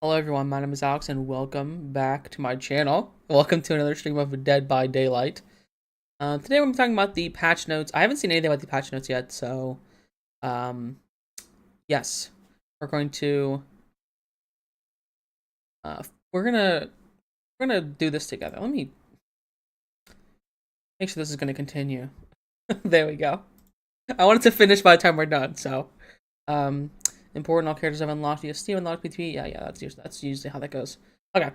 Hello everyone, my name is Alex and welcome back to my channel. Welcome to another stream of Dead by Daylight. Today we're talking about the patch notes. I haven't seen anything about the patch notes yet, so um, yes, we're going to uh, we're gonna we're gonna do this together. Let me make sure this is gonna continue. There we go. I wanted to finish by the time we're done, so um, important all characters have unlocked via Steam, unlocked PTB. Yeah, that's usually how that goes. Okay.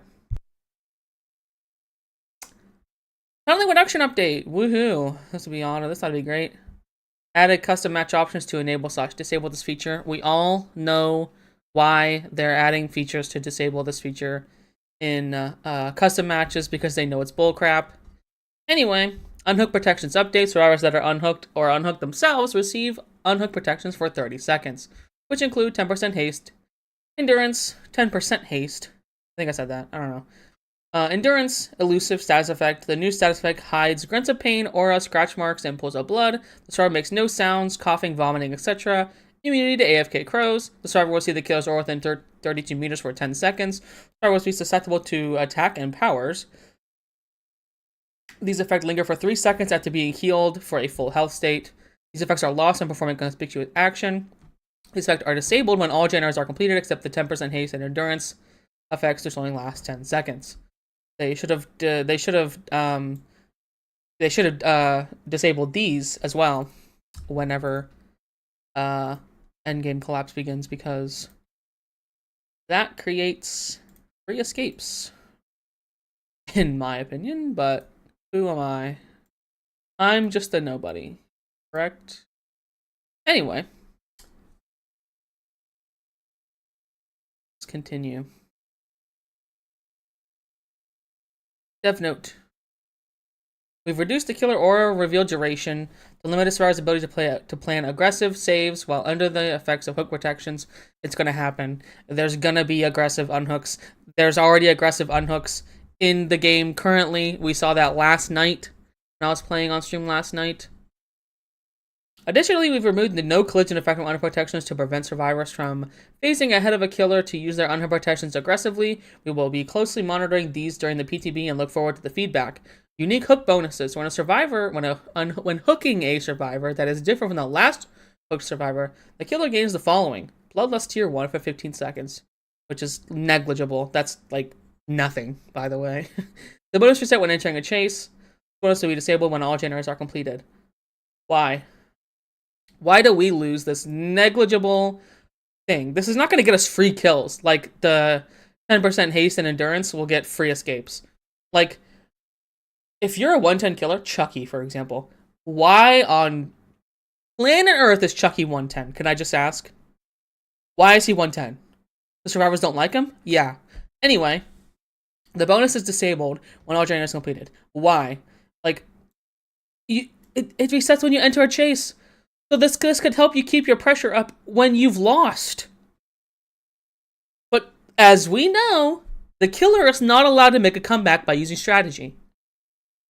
Penalty reduction update. Woohoo. This will be on. This ought to be great. Added custom match options to enable/disable this feature. We all know why they're adding features to disable this feature in custom matches because they know it's bullcrap. Anyway, unhook protections update. Survivors that are unhooked or unhooked themselves receive unhook protections for 30 seconds, which include 10% haste, endurance, 10% haste. I think I said that. I don't know. Endurance, elusive status effect. The new status effect hides grunts of pain, aura, scratch marks, and pools of blood. The survivor makes no sounds, coughing, vomiting, etc. Immunity to AFK crows. The survivor will see the killer's aura within 32 meters for 10 seconds. The survivor will be susceptible to attack and powers. These effects linger for 3 seconds after being healed for a full health state. These effects are lost when performing conspicuous action. These effects are disabled when all generators are completed except the 10% haste and endurance effects, which only last 10 seconds. They should have disabled these as well whenever endgame collapse begins, because that creates free escapes, in my opinion. But who am I? I'm just a nobody, correct? Anyway, let's continue. Dev note. We've reduced the killer aura reveal duration to limit a survivor's ability to plan aggressive saves while under the effects of hook protections. It's going to happen. There's going to be aggressive unhooks. There's already aggressive unhooks in the game currently. We saw that last night when I was playing on stream last night. Additionally, we've removed the no collision effect from unhook protections to prevent survivors from phasing ahead of a killer to use their unhook protections aggressively. We will be closely monitoring these during the PTB and look forward to the feedback. Unique hook bonuses. When hooking a survivor that is different from the last hooked survivor, the killer gains the following: Bloodlust Tier 1 for 15 seconds, which is negligible. That's like nothing, by the way. The bonus reset when entering a chase. Bonus will be disabled when all generators are completed. Why? Why do we lose this negligible thing? This is not going to get us free kills. Like, the 10% haste and endurance will get free escapes. Like, if you're a 110 killer, Chucky, for example, why on planet Earth is Chucky 110? Can I just ask? Why is he 110? The survivors don't like him? Yeah. Anyway, the bonus is disabled when all generators are completed. Why? Like, it resets when you enter a chase. So this could help you keep your pressure up when you've lost. But as we know, the killer is not allowed to make a comeback by using strategy.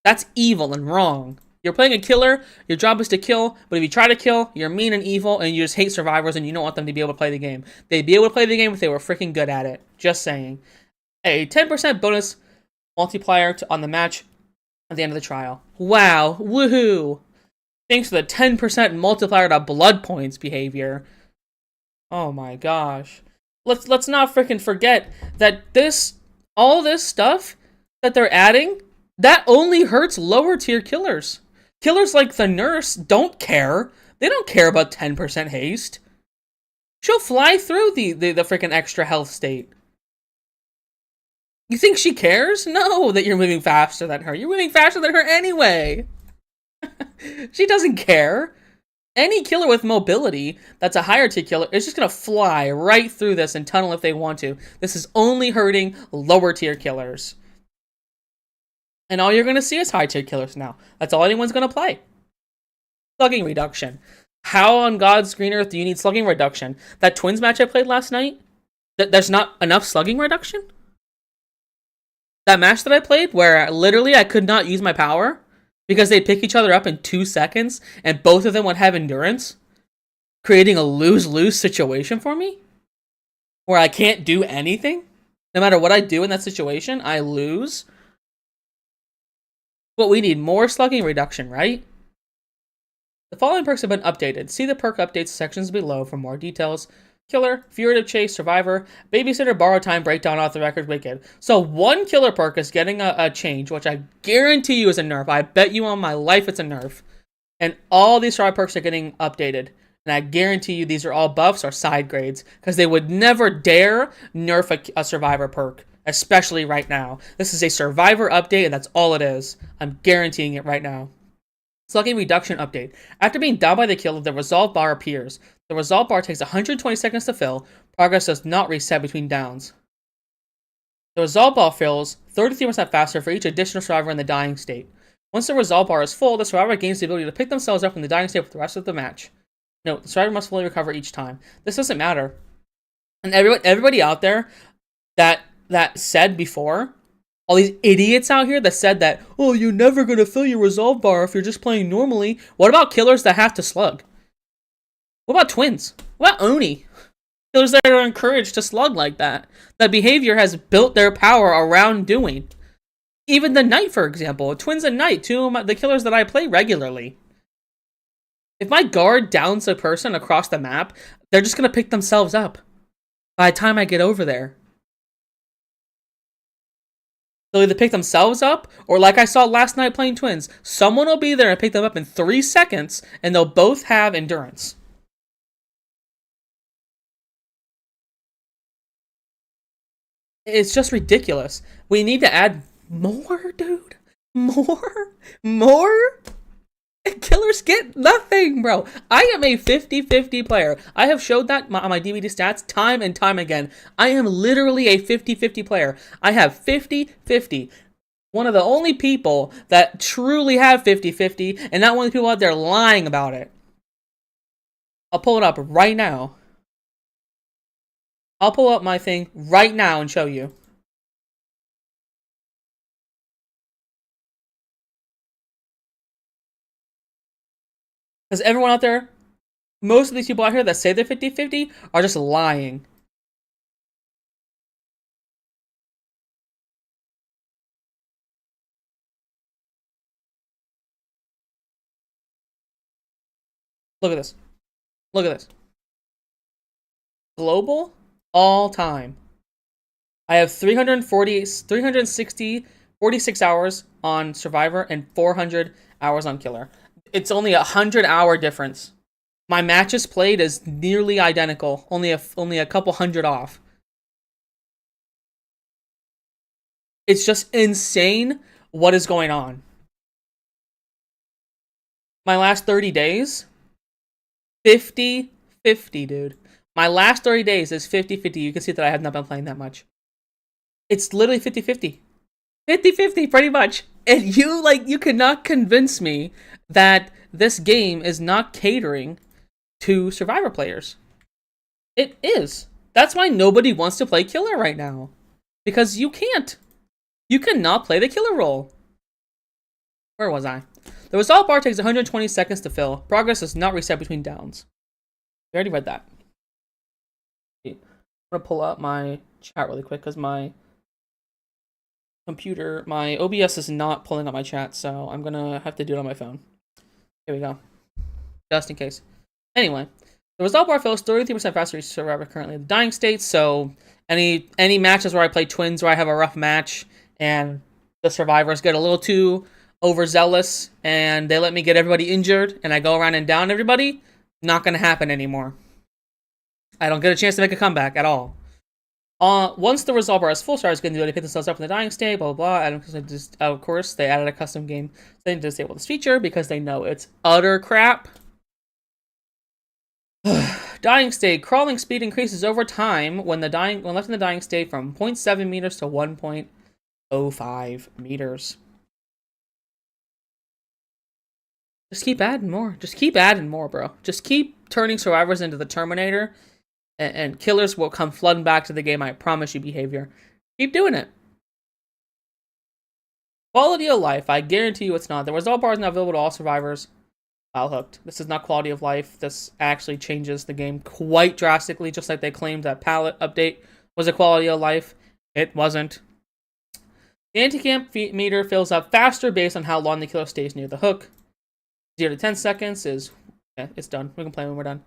That's evil and wrong. You're playing a killer, your job is to kill, but if you try to kill, you're mean and evil, and you just hate survivors, and you don't want them to be able to play the game. They'd be able to play the game if they were freaking good at it. Just saying. A 10% bonus multiplier on the match at the end of the trial. Wow. Woohoo. Thanks to the 10% multiplier to blood points behavior. Oh my gosh. Let's not freaking forget that all this stuff that they're adding, that only hurts lower tier killers. Killers like the nurse don't care. They don't care about 10% haste. She'll fly through the freaking extra health state. You think she cares? No, that you're moving faster than her. You're moving faster than her anyway. She doesn't care. Any killer with mobility that's a higher tier killer is just going to fly right through this and tunnel if they want to. This is only hurting lower tier killers. And all you're going to see is high tier killers now. That's all anyone's going to play. Slugging reduction. How on God's green earth do you need slugging reduction? That Twins match I played last night? There's not enough slugging reduction? That match that I played where literally I could not use my power because they'd pick each other up in 2 seconds, and both of them would have endurance, creating a lose-lose situation for me, where I can't do anything? No matter what I do in that situation, I lose. But we need more slugging reduction, right? The following perks have been updated. See the perk updates sections below for more details. Killer, Furtive Chase, Survivor, Babysitter, Borrow Time, Breakdown, Off the Record, Wicked. So one killer perk is getting a change, which I guarantee you is a nerf. I bet you on my life it's a nerf. And all these survivor perks are getting updated. And I guarantee you these are all buffs or side grades, because they would never dare nerf a survivor perk, especially right now. This is a survivor update, and that's all it is. I'm guaranteeing it right now. Slugging reduction update. After being down by the kill, the resolve bar appears. The resolve bar takes 120 seconds to fill. Progress does not reset between downs. The resolve bar fills 33% faster for each additional survivor in the dying state. Once the resolve bar is full, the survivor gains the ability to pick themselves up from the dying state for the rest of the match. Note, the survivor must fully recover each time. This doesn't matter. And everybody out there that said before, all these idiots out here that said that, oh, you're never going to fill your resolve bar if you're just playing normally. What about killers that have to slug? What about twins? What about Oni? Killers that are encouraged to slug like that. That behavior has built their power around doing. Even the Knight, for example. Twins and Knight, two of the killers that I play regularly. If my guard downs a person across the map, they're just going to pick themselves up by the time I get over there. They'll either pick themselves up, or like I saw last night playing twins, someone will be there and pick them up in 3 seconds, and they'll both have endurance. It's just ridiculous. We need to add more, dude. More? Killers get nothing, bro. I am a 50-50 player. I have showed that on my DVD stats time and time again. I am literally a 50-50 player. I have 50-50. One of the only people that truly have 50-50, and not one of the people out there lying about it. I'll pull it up right now. I'll pull up my thing right now and show you. Because everyone out there, most of these people out here that say they're 50-50 are just lying. Look at this. Look at this. Global, all time. I have 46 hours on Survivor and 400 hours on Killer. It's only a 100-hour difference. My matches played is nearly identical, only a couple hundred off. It's just insane what is going on. My last 30 days, 50-50, dude. My last 30 days is 50-50. You can see that I have not been playing that much. It's literally 50-50. 50-50, pretty much. And you cannot convince me that this game is not catering to Survivor players. It is. That's why nobody wants to play Killer right now. Because you can't. You cannot play the Killer role. Where was I? The resolve bar takes 120 seconds to fill. Progress does not reset between downs. We already read that. I'm going to pull up my chat really quick because my computer, my OBS is not pulling up my chat, so I'm going to have to do it on my phone. Here we go. Just in case. Anyway, the resolve bar fills 33% faster each survivor currently in the dying state, so any matches where I play twins where I have a rough match and the survivors get a little too overzealous and they let me get everybody injured and I go around and down everybody, not going to happen anymore. I don't get a chance to make a comeback at all. Once the resolve bar is full, stars can do it. They pick themselves up in the dying state, blah, blah, blah. And just, of course, they added a custom game. So they need to disable this feature because they know it's utter crap. Dying state. Crawling speed increases over time when left in the dying state from 0.7 meters to 1.05 meters. Just keep adding more. Just keep adding more, bro. Just keep turning survivors into the Terminator. And killers will come flooding back to the game, I promise you, behavior. Keep doing it. Quality of life, I guarantee you it's not. The resolve bar is not available to all survivors. File hooked. This is not quality of life. This actually changes the game quite drastically, just like they claimed that palette update was a quality of life. It wasn't. The anti-camp meter fills up faster based on how long the killer stays near the hook. 0 to 10 seconds is, yeah, it's done. We can play when we're done.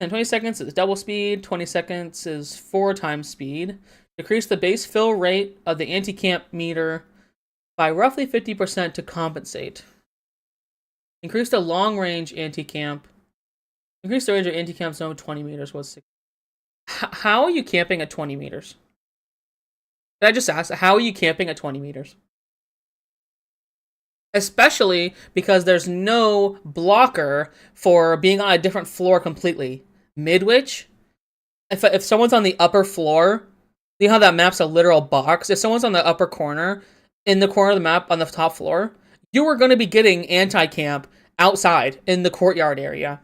And 20 seconds is double speed. 20 seconds is 4 times speed. Decrease the base fill rate of the anti-camp meter by roughly 50% to compensate. Increase the long-range anti-camp. Increase the range of anti-camp zone 20 meters was 6. How are you camping at 20 meters? Did I just ask, how are you camping at 20 meters? Especially because there's no blocker for being on a different floor completely. Midwich, if someone's on the upper floor, you know how that map's a literal box? If someone's on the upper corner, in the corner of the map on the top floor, you are going to be getting anti-camp outside in the courtyard area.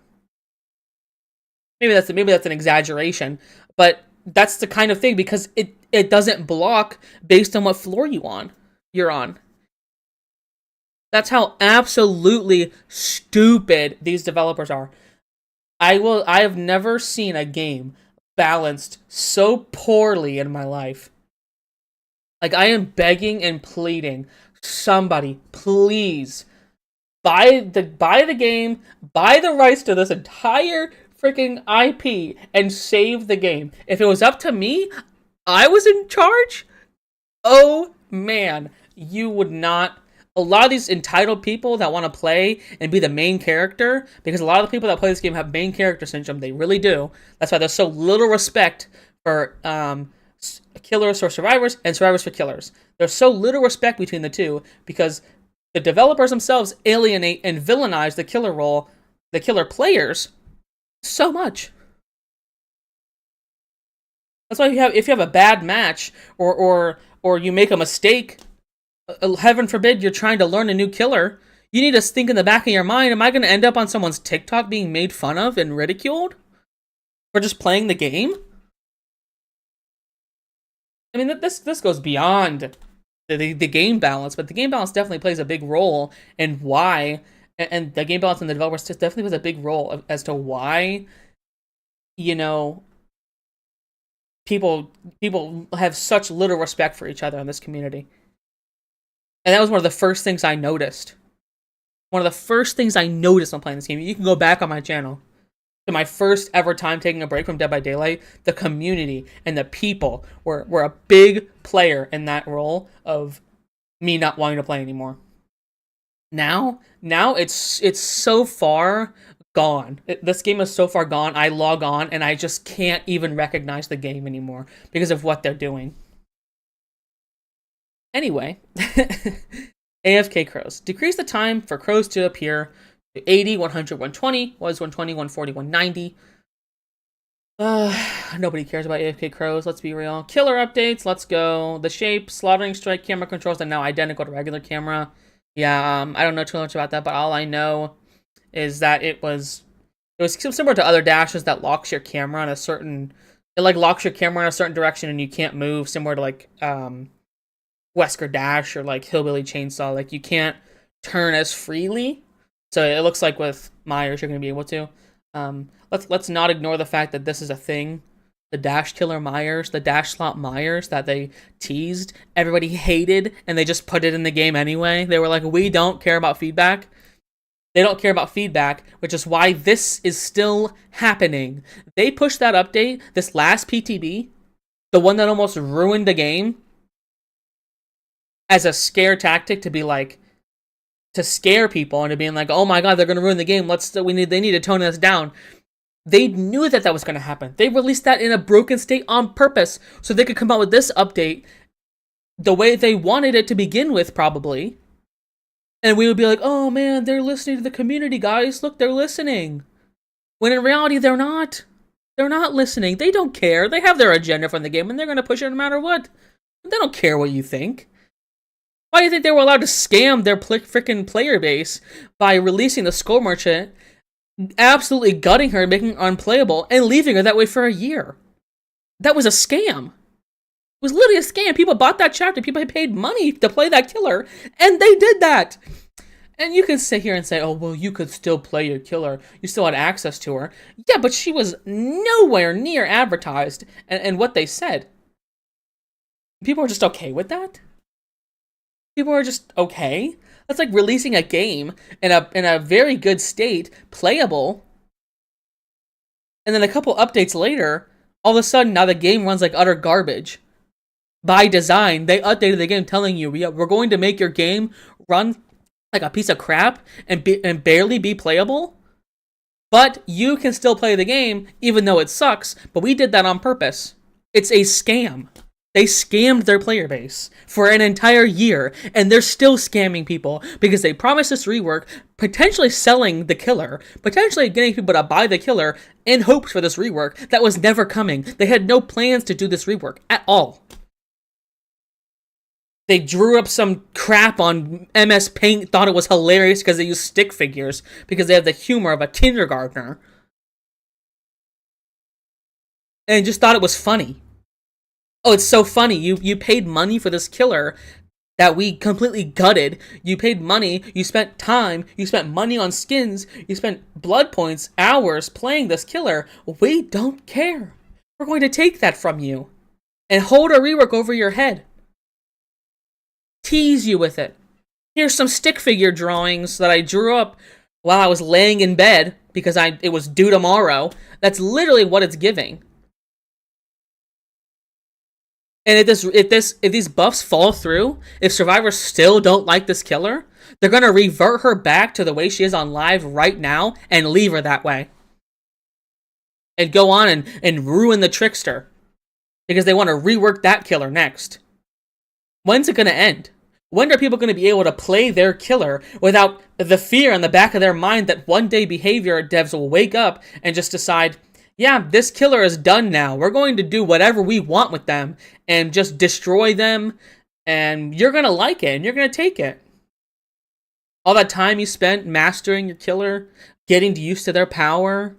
Maybe that's an exaggeration, but that's the kind of thing, because it doesn't block based on what floor you're on. That's how absolutely stupid these developers are. I have never seen a game balanced so poorly in my life. Like, I am begging and pleading, somebody, please, buy the game, buy the rights to this entire freaking IP, and save the game. If it was up to me, I was in charge, oh man, you would not. A lot of these entitled people that want to play and be the main character, because a lot of the people that play this game have main character syndrome, they really do. That's why there's so little respect for killers for survivors and survivors for killers. There's so little respect between the two, because the developers themselves alienate and villainize the killer players so much. That's why if you have a bad match or you make a mistake, heaven forbid you're trying to learn a new killer, you need to think in the back of your mind, am I going to end up on someone's TikTok being made fun of and ridiculed for just playing the game? I mean, this goes beyond the game balance, but the game balance definitely plays a big role in why, and the game balance and the developers definitely plays a big role as to why, you know, people have such little respect for each other in this community. And that was one of the first things I noticed. One of the first things I noticed when playing this game. You can go back on my channel to my first ever time taking a break from Dead by Daylight. The community and the people were a big player in that role of me not wanting to play anymore. Now it's so far gone. This game is so far gone. I log on and I just can't even recognize the game anymore because of what they're doing. Anyway, AFK crows. Decrease the time for crows to appear to 80, 100, 120. Was 120, 140, 190. Nobody cares about AFK crows, let's be real. Killer updates, let's go. The shape, slaughtering strike camera controls are now identical to regular camera. Yeah, I don't know too much about that, but all I know is that it was similar to other dashes that locks your camera in a certain... It, like, locks your camera in a certain direction and you can't move, similar to, like, Wesker Dash or like Hillbilly Chainsaw. Like, you can't turn as freely, so it looks like with Myers you're going to be able to. Let's not ignore the fact that this is a thing. The Dash Killer Myers, the Dash Slot Myers that they teased, everybody hated, and they just put it in the game anyway. They were like, we don't care about feedback. They don't care about feedback, which is why this is still happening. They pushed that update, this last PTB, the one that almost ruined the game, as a scare tactic to be like, to scare people into being like, oh my god, they're going to ruin the game. They need to tone this down. They knew that was going to happen. They released that in a broken state on purpose so they could come out with this update the way they wanted it to begin with, probably. And we would be like, oh man, they're listening to the community, guys. Look, they're listening. When in reality, they're not. They're not listening. They don't care. They have their agenda from the game and they're going to push it no matter what. They don't care what you think. Why do you think they were allowed to scam their freaking player base by releasing the Skull Merchant, absolutely gutting her, making her unplayable, and leaving her that way for a year? That was a scam. It was literally a scam. People bought that chapter. People had paid money to play that killer, and they did that. And you can sit here and say, oh, well, you could still play your killer. You still had access to her. Yeah, but she was nowhere near advertised and what they said. People are just okay with that. People are just okay. That's like releasing a game in a very good state, playable, and then a couple updates later, all of a sudden now the game runs like utter garbage. By design, they updated the game telling you, yeah, we're going to make your game run like a piece of crap and barely be playable, but you can still play the game even though it sucks, but we did that on purpose. It's a scam. They scammed their player base for an entire year, and they're still scamming people because they promised this rework, potentially selling the killer, potentially getting people to buy the killer in hopes for this rework that was never coming. They had no plans to do this rework at all. They drew up some crap on MS Paint, thought it was hilarious because they used stick figures, because they have the humor of a kindergartner, and just thought it was funny. Oh, it's so funny. You paid money for this killer that we completely gutted. You paid money, you spent time, you spent money on skins, you spent blood points, hours playing this killer. We don't care. We're going to take that from you and hold a rework over your head. Tease you with it. Here's some stick figure drawings that I drew up while I was laying in bed because it was due tomorrow. That's literally what it's giving. And if these buffs fall through, if survivors still don't like this killer, they're gonna revert her back to the way she is on live right now and leave her that way. And go on and ruin the trickster. Because they want to rework that killer next. When's it gonna end? When are people going to be able to play their killer without the fear in the back of their mind that one day behavior devs will wake up and just decide, yeah, this killer is done now. We're going to do whatever we want with them and just destroy them, and you're going to like it and you're going to take it. All that time you spent mastering your killer, getting used to their power,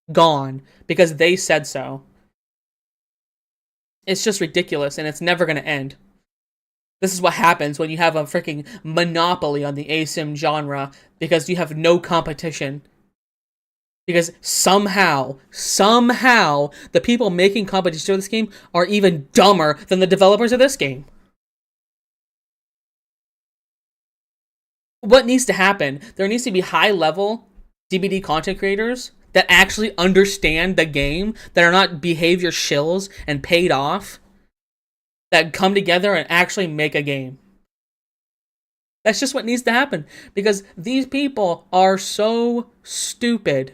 gone because they said so. It's just ridiculous, and it's never going to end. This is what happens when you have a freaking monopoly on the ASIM genre because you have no competition. Because somehow, the people making competition for this game are even dumber than the developers of this game. What needs to happen? There needs to be high-level DBD content creators that actually understand the game, that are not behavior shills and paid off, that come together and actually make a game. That's just what needs to happen. Because these people are so stupid.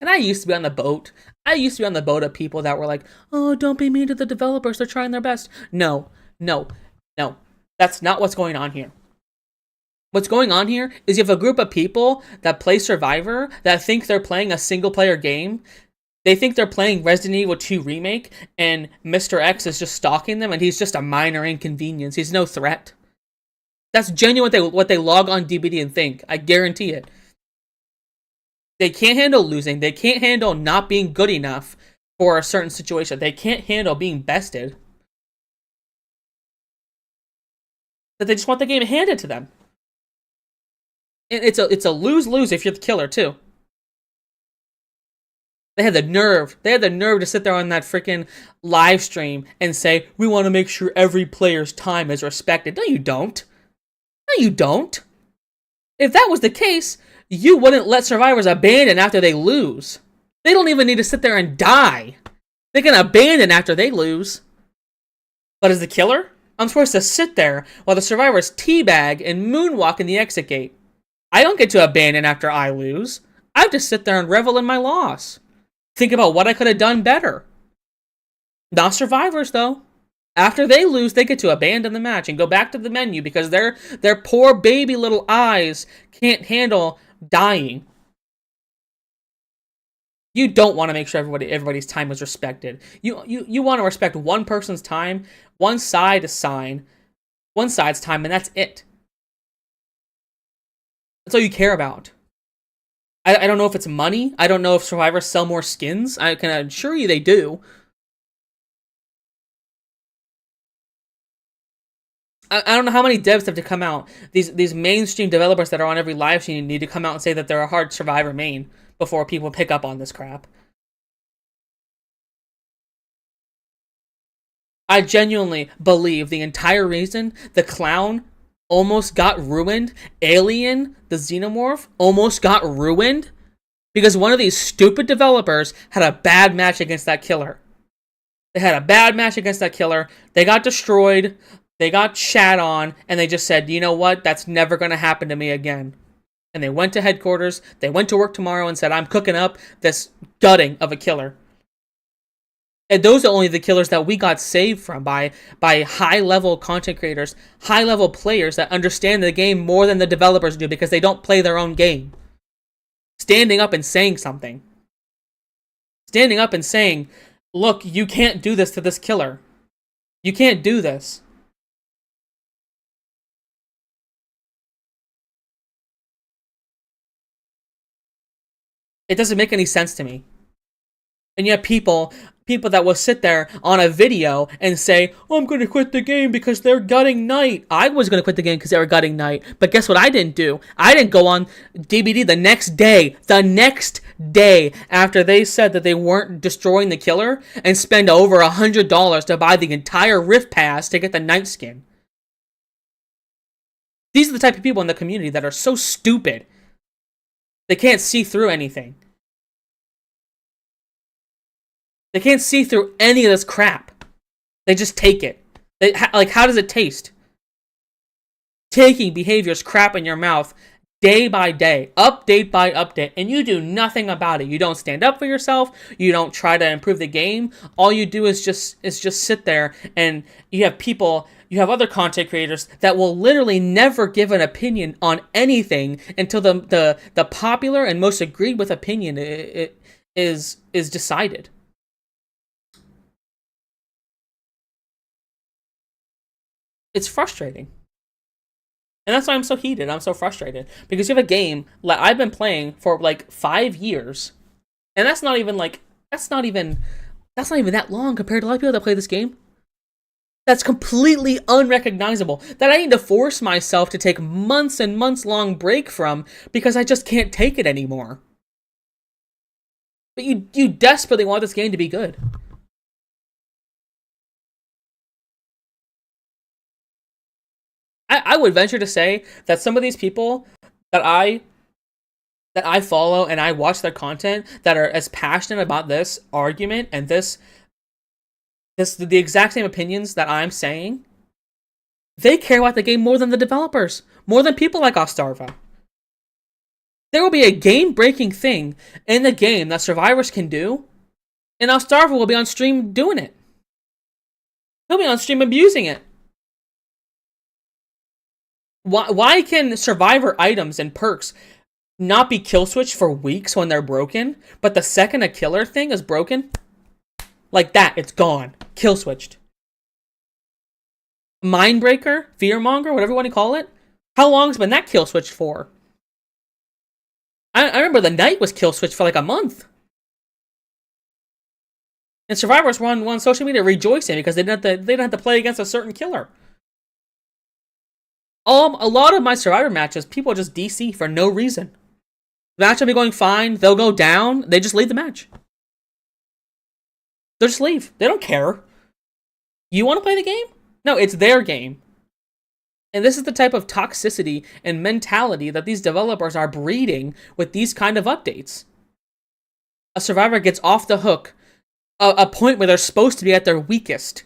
And I used to be on the boat. I used to be on the boat of people that were like, oh, don't be mean to the developers. They're trying their best. No. That's not what's going on here. What's going on here is you have a group of people that play Survivor that think they're playing a single-player game. They think they're playing Resident Evil 2 Remake, and Mr. X is just stalking them, and he's just a minor inconvenience. He's no threat. That's genuine what they log on DBD and think. I guarantee it. They can't handle losing. They can't handle not being good enough for a certain situation. They can't handle being bested. That they just want the game handed to them. And it's a lose-lose if you're the killer, too. They had the nerve to sit there on that freaking live stream and say, we want to make sure every player's time is respected. No, you don't. No, you don't. If that was the case, you wouldn't let survivors abandon after they lose. They don't even need to sit there and die. They can abandon after they lose. But as the killer, I'm supposed to sit there while the survivors teabag and moonwalk in the exit gate. I don't get to abandon after I lose. I have to sit there and revel in my loss. Think about what I could have done better. Not survivors, though. After they lose, they get to abandon the match and go back to the menu because their poor baby little eyes can't handle dying. You don't want to make sure everybody's time is respected. You want to respect one person's time, one side's time, and that's it. That's all you care about. I don't know if it's money. I don't know if survivors sell more skins. I can assure you they do. I don't know how many devs have to come out. These mainstream developers that are on every live stream need to come out and say that they're a hard survivor main before people pick up on this crap. I genuinely believe the entire reason the clown almost got ruined, Alien, the xenomorph, almost got ruined because one of these stupid developers had a bad match against that killer. They had a bad match against that killer. They got destroyed. They got shat on. And they just said, you know what? That's never going to happen to me again. And they went to headquarters. They went to work tomorrow and said, I'm cooking up this gutting of a killer. And those are only the killers that we got saved from by high-level content creators, high-level players that understand the game more than the developers do because they don't play their own game. Standing up and saying something. Standing up and saying, look, you can't do this to this killer. You can't do this. It doesn't make any sense to me. And yet people that will sit there on a video and say, oh, I'm going to quit the game because they're gutting Night. I was going to quit the game because they were gutting Night. But guess what I didn't do? I didn't go on DBD the next day after they said that they weren't destroying the killer and spend over $100 to buy the entire Rift Pass to get the Night skin. These are the type of people in the community that are so stupid. They can't see through anything. They can't see through any of this crap. They just take it. How does it taste? Taking behaviors crap in your mouth day by day, update by update, and you do nothing about it. You don't stand up for yourself. You don't try to improve the game. All you do is just sit there, and you have other content creators that will literally never give an opinion on anything until the popular and most agreed with opinion is decided. It's frustrating. And that's why I'm so heated. I'm so frustrated. Because you have a game that I've been playing for like 5 years. And that's not even that long compared to a lot of people that play this game. That's completely unrecognizable. That I need to force myself to take months and months long break from because I just can't take it anymore. But you desperately want this game to be good. I would venture to say that some of these people that I follow and I watch their content that are as passionate about this argument and the exact same opinions that I'm saying, they care about the game more than the developers, more than people like Ostarva. There will be a game-breaking thing in the game that survivors can do, and Ostarva will be on stream doing it. He'll be on stream abusing it. Why can survivor items and perks not be kill switched for weeks when they're broken, but the second a killer thing is broken, like that, it's gone. Kill switched. Mindbreaker, Fearmonger, whatever you want to call it. How long's been that kill switched for? I remember the Night was kill switched for like a month. And survivors were on social media rejoicing because they didn't have to play against a certain killer. A lot of my survivor matches, people just DC for no reason. The match will be going fine. They'll go down. They just leave the match. They'll just leave. They don't care. You want to play the game? No, it's their game. And this is the type of toxicity and mentality that these developers are breeding with these kind of updates. A survivor gets off the hook, a point where they're supposed to be at their weakest,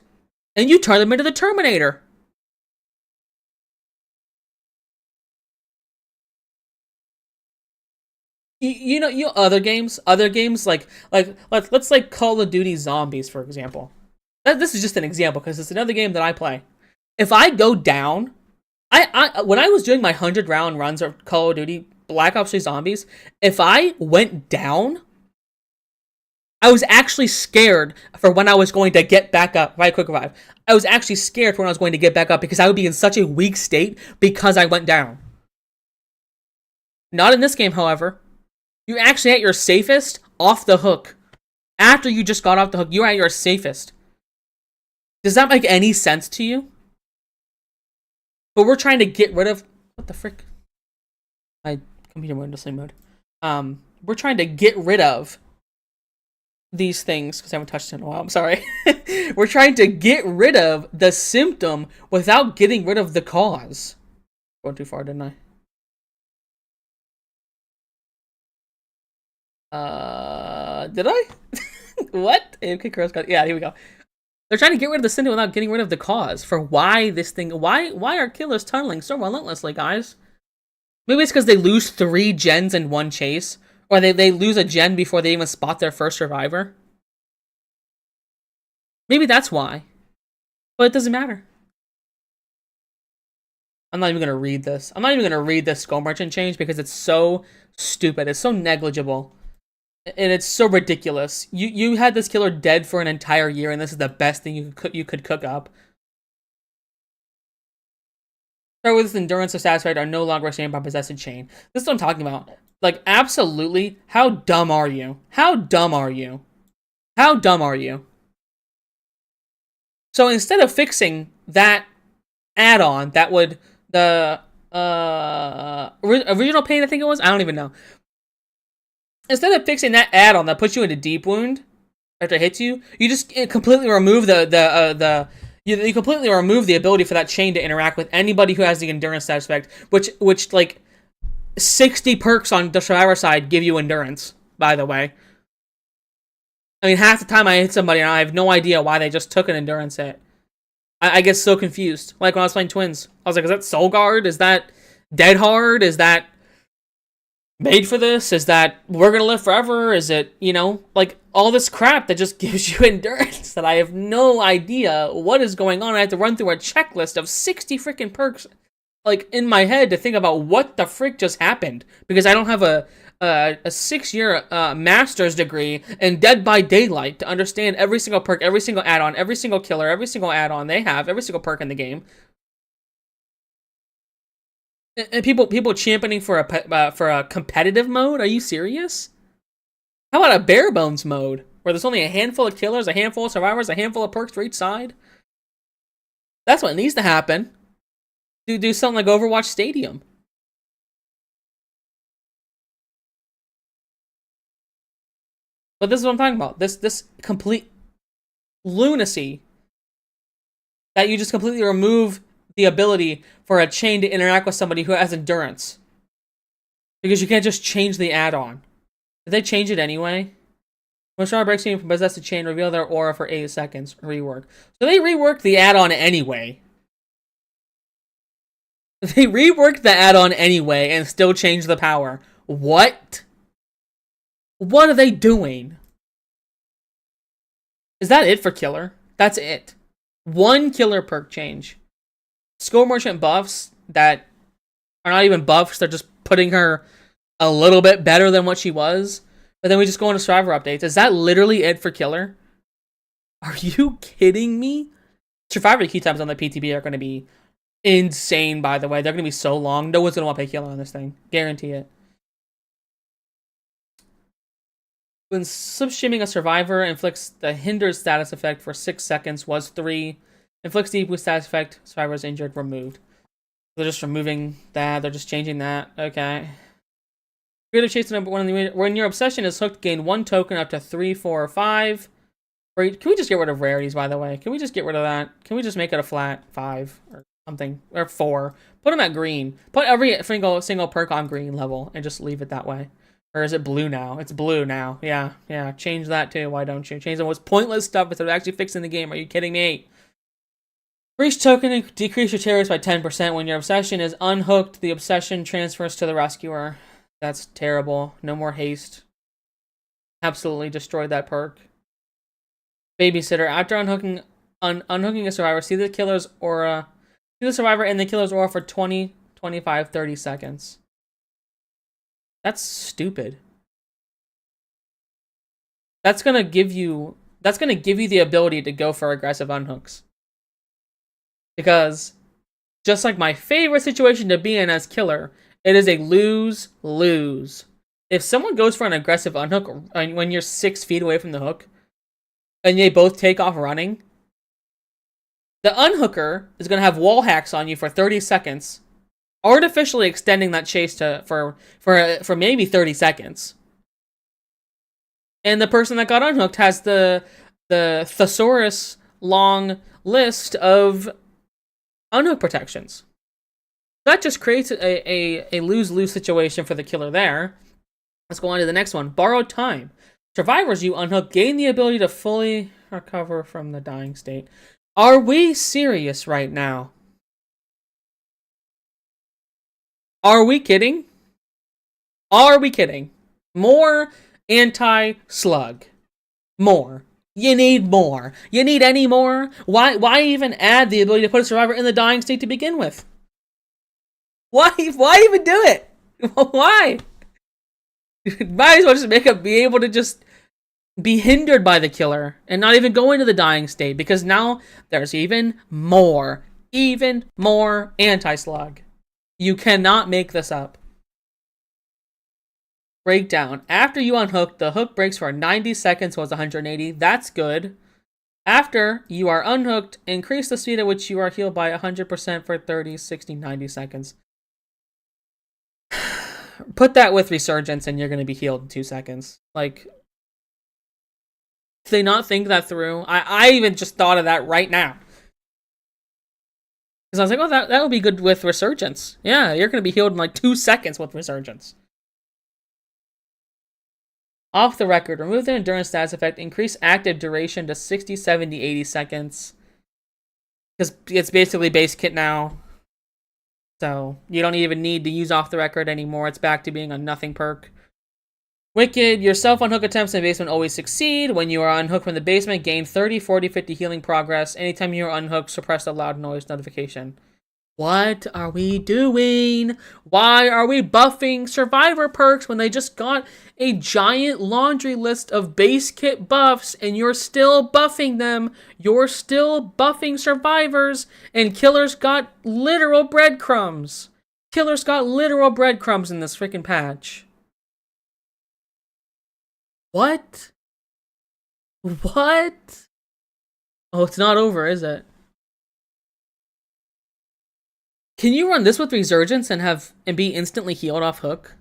and you turn them into the Terminator. You know other games like let's like Call of Duty Zombies, for example. This is just an example because it's another game that I play. If I go down, I when I was doing my 100-round runs of Call of Duty Black Ops 3 Zombies, if I went down, I was actually scared for when I was going to get back up. Right, quick revive. I was actually scared for when I was going to get back up because I would be in such a weak state because I went down. Not in this game, however. You're actually at your safest off the hook. After you just got off the hook, you're at your safest. Does that make any sense to you? But we're trying to get rid of... What the frick? My computer went into sleep mode. We're trying to get rid of these things because I haven't touched it in a while. I'm sorry. We're trying to get rid of the symptom without getting rid of the cause. Going too far, didn't I? Did I? What? Okay, Girls got. Yeah, here we go. They're trying to get rid of the symptom without getting rid of the cause for why this thing. Why are killers tunneling so relentlessly, guys? Maybe it's because they lose 3 gens in one chase, or they lose a gen before they even spot their first survivor. Maybe that's why. But it doesn't matter. I'm not even going to read this. I'm not even going to read this Skull Merchant change because it's so stupid. It's so negligible. And it's so ridiculous. You had this killer dead for an entire year, and this is the best thing you could cook up. Start with endurance or satisfied are no longer restrained by possessive chain. This is what I'm talking about. Like, absolutely. How dumb are you? How dumb are you? How dumb are you? So instead of fixing that add-on, that would the original pain, I think it was. I don't even know. Instead of fixing that add-on that puts you into deep wound after it hits you, you just completely remove you completely remove the ability for that chain to interact with anybody who has the endurance stat effect, which like 60 perks on the survivor side give you endurance, by the way. I mean, half the time I hit somebody and I have no idea why they just took an endurance hit. I get so confused. Like when I was playing Twins, I was like, is that Soul Guard? Is that Dead Hard? Is that made for this? Is that we're gonna live forever? Is it, you know, like all this crap that just gives you endurance that I have no idea what is going on. I have to run through a checklist of 60 freaking perks, like in my head, to think about what the frick just happened, because I don't have a 6-year master's degree in Dead by Daylight to understand every single perk, every single add-on, every single killer, every single add-on they have, every single perk in the game. And people championing for a competitive mode? Are you serious? How about a bare bones mode where there's only a handful of killers, a handful of survivors, a handful of perks for each side? That's what needs to happen. Do something like Overwatch Stadium. But this is what I'm talking about. This complete lunacy that you just completely remove the ability for a chain to interact with somebody who has endurance. Because you can't just change the add-on. Did they change it anyway? When Star breaks you from possess a chain, reveal their aura for 8 seconds. Rework. So they reworked the add-on anyway. They reworked the add-on anyway and still changed the power. What? What are they doing? Is that it for killer? That's it. 1 killer perk change. Skull Merchant buffs that are not even buffs, they're just putting her a little bit better than what she was. But then we just go into survivor updates. Is that literally it for killer? Are you kidding me? Survivor queue times on the PTB are going to be insane, by the way. They're going to be so long. No one's going to want to pay killer on this thing. Guarantee it. When subshimming a survivor inflicts the hindered status effect for 6 seconds was 3. Inflicts deep with status effect, survivor is injured, removed. They're just removing that, they're just changing that. Okay. Creative chase number 1 when your obsession is hooked, gain 1 token up to 3, 4, or 5. Can we just get rid of rarities, by the way? Can we just get rid of that? Can we just make it a flat 5 or something? Or 4. Put them at green. Put every single perk on green level and just leave it that way. Or is it blue now? It's blue now. Yeah. Change that too. Why don't you? Change the most pointless stuff instead of actually fixing the game. Are you kidding me? Breach token and decrease your terrors by 10%. When your obsession is unhooked, the obsession transfers to the rescuer. That's terrible. No more haste. Absolutely destroyed that perk. Babysitter. After unhooking a survivor, see the killer's aura. See the survivor in the killer's aura for 20, 25, 30 seconds. That's stupid. That's gonna give you the ability to go for aggressive unhooks. Because just like my favorite situation to be in as killer, it is a lose-lose. If someone goes for an aggressive unhook when you're 6 feet away from the hook, and they both take off running, the unhooker is going to have wall hacks on you for 30 seconds, artificially extending that chase for maybe 30 seconds. And the person that got unhooked has the thesaurus long list of unhook protections. That just creates a lose-lose situation for the killer there. Let's go on to the next one. Borrowed time. Survivors you unhook gain the ability to fully recover from the dying state. Are we serious right now? Are we kidding? Are we kidding? More anti-slug. More. You need more. You need any more? Why even add the ability to put a survivor in the dying state to begin with? Why even do it? Why? Might as well just make it be able to just be hindered by the killer and not even go into the dying state, because now there's even more anti-slug. You cannot make this up. Breakdown. After you unhook, the hook breaks for 90 seconds, so it's 180. That's good. After you are unhooked, increase the speed at which you are healed by 100% for 30, 60, 90 seconds. Put that with Resurgence and you're going to be healed in 2 seconds. Like, did they not think that through? I even just thought of that right now. Because I was like, oh, that would be good with Resurgence. Yeah, you're going to be healed in like 2 seconds with Resurgence. Off the record, remove the endurance status effect, increase active duration to 60, 70, 80 seconds. Because it's basically base kit now. So you don't even need to use off the record anymore. It's back to being a nothing perk. Wicked, your self-unhook attempts in the basement always succeed. When you are unhooked from the basement, gain 30, 40, 50 healing progress. Anytime you are unhooked, suppress the loud noise notification. What are we doing? Why are we buffing survivor perks when they just got a giant laundry list of base kit buffs and you're still buffing them? You're still buffing survivors, and killers got literal breadcrumbs. Killers got literal breadcrumbs in this freaking patch. What? What? Oh, it's not over, is it? Can you run this with Resurgence and be instantly healed off hook?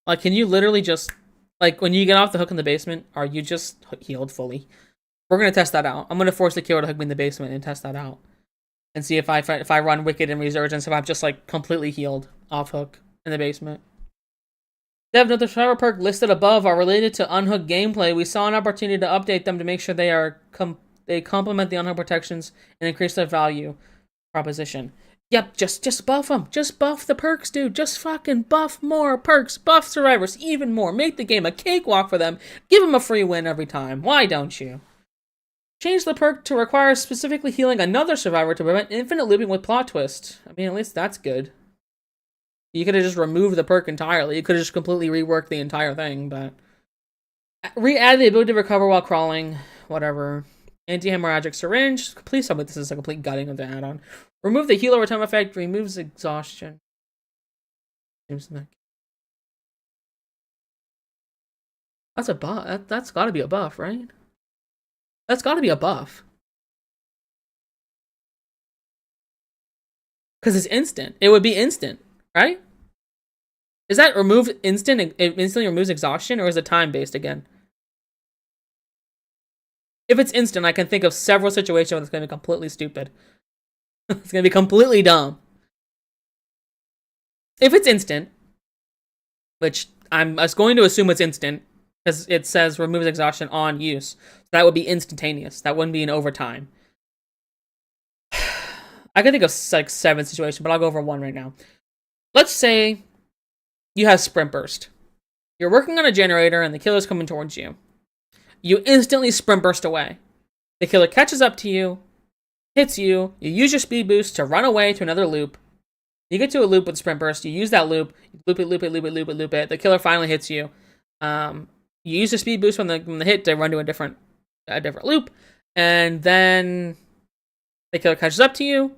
Like, can you literally just, like, when you get off the hook in the basement, are you just healed fully? We're gonna test that out. I'm gonna force the killer to hook me in the basement and test that out, and see if I run Wicked and Resurgence, if I'm just like completely healed off hook in the basement. Dev, note the survivor perk listed above are related to unhook gameplay. We saw an opportunity to update them to make sure they complement the unhook protections and increase their value proposition. Yep, just buff them. Just buff the perks, dude. Just fucking buff more perks. Buff survivors even more. Make the game a cakewalk for them. Give them a free win every time. Why don't you? Change the perk to require specifically healing another survivor to prevent infinite looping with plot twist. I mean, at least that's good. You could have just removed the perk entirely. You could have just completely reworked the entire thing, but... Re-add the ability to recover while crawling. Whatever. Anti-hemorrhagic syringe. Please tell me this is a complete gutting of the add-on. Remove the heal over time effect. Removes exhaustion. That's a buff. That's gotta be a buff, right? That's gotta be a buff. Because it's instant. It would be instant, right? Is that remove instant? It instantly removes exhaustion, or is it time-based again? If it's instant, I can think of several situations where it's going to be completely stupid. It's going to be completely dumb. If it's instant, which I was going to assume it's instant, because it says removes exhaustion on use. So that would be instantaneous. That wouldn't be an overtime. I can think of like 7 situations, but I'll go over one right now. Let's say you have Sprint Burst. You're working on a generator and the killer's coming towards you. You instantly Sprint Burst away. The killer catches up to you, hits you, you use your speed boost to run away to another loop. You get to a loop with Sprint Burst, you use that loop, loop it. The killer finally hits you. You use the speed boost from the hit to run to a different loop, and then the killer catches up to you.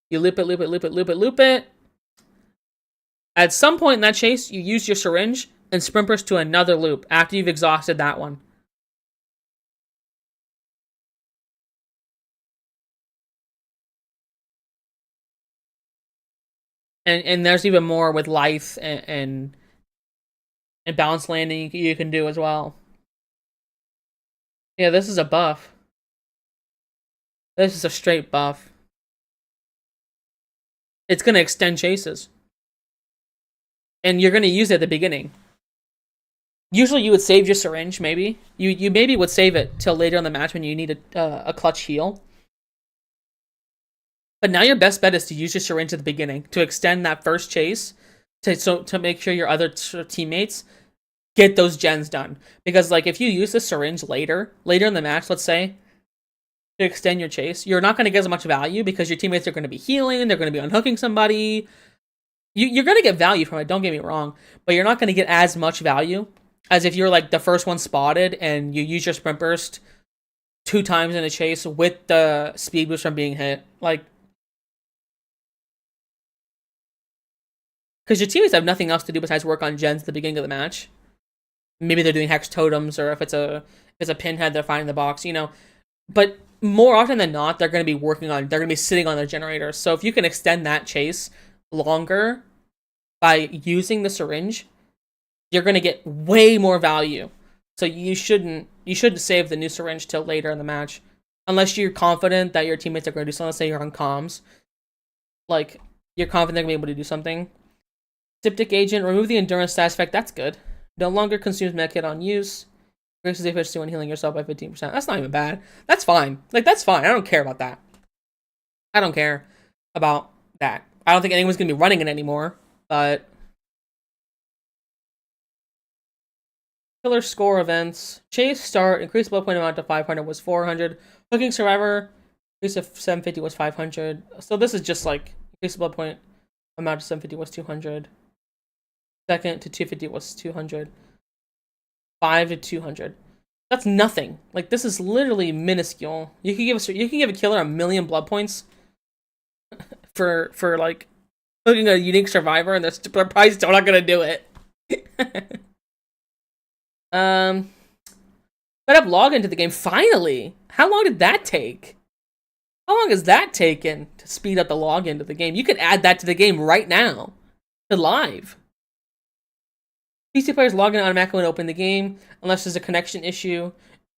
You loop it. At some point in that chase, you use your syringe and Sprint Burst to another loop after you've exhausted that one. And there's even more with life and balance landing you can do as well. Yeah, this is a buff. This is a straight buff. It's gonna extend chases. And you're gonna use it at the beginning. Usually you would save your syringe, maybe. You maybe would save it till later in the match when you need a clutch heal. But now your best bet is to use your syringe at the beginning to extend that first chase to make sure your other teammates get those gens done. Because like if you use the syringe later in the match, let's say, to extend your chase, you're not going to get as much value because your teammates are going to be healing, they're going to be unhooking somebody. You're going to get value from it, don't get me wrong, but you're not going to get as much value as if you're like the first one spotted and you use your sprint burst 2 times in a chase with the speed boost from being hit. Like, because your teammates have nothing else to do besides work on gens at the beginning of the match. Maybe they're doing hex totems, or if it's a pinhead, they're finding the box, you know. But more often than not, they're going to be they're going to be sitting on their generators. So if you can extend that chase longer by using the syringe, you're going to get way more value. So you shouldn't save the new syringe till later in the match, unless you're confident that your teammates are going to do something. Let's say you're on comms, like you're confident they're going to be able to do something. Styptic agent, remove the endurance status effect. That's good. No longer consumes medkit on use. Increases the efficiency when healing yourself by 15%. That's not even bad. That's fine. Like, that's fine. I don't care about that. I don't care about that. I don't think anyone's going to be running it anymore, but... Killer score events. Chase start. Increased blood point amount to 500 was 400. Hooking survivor. Increase of 750 was 500. So this is just like... Increased blood point amount to 750 was 200. Second to 250 was 200. 5 to 200. That's nothing. Like, this is literally minuscule. You can give a killer 1,000,000 blood points for like hooking a unique survivor, and they're probably still not gonna do it. Set up login to the game. Finally, how long did that take? How long has that taken to speed up the login to the game? You could add that to the game right now, to live. PC players log in automatically when open the game, unless there's a connection issue.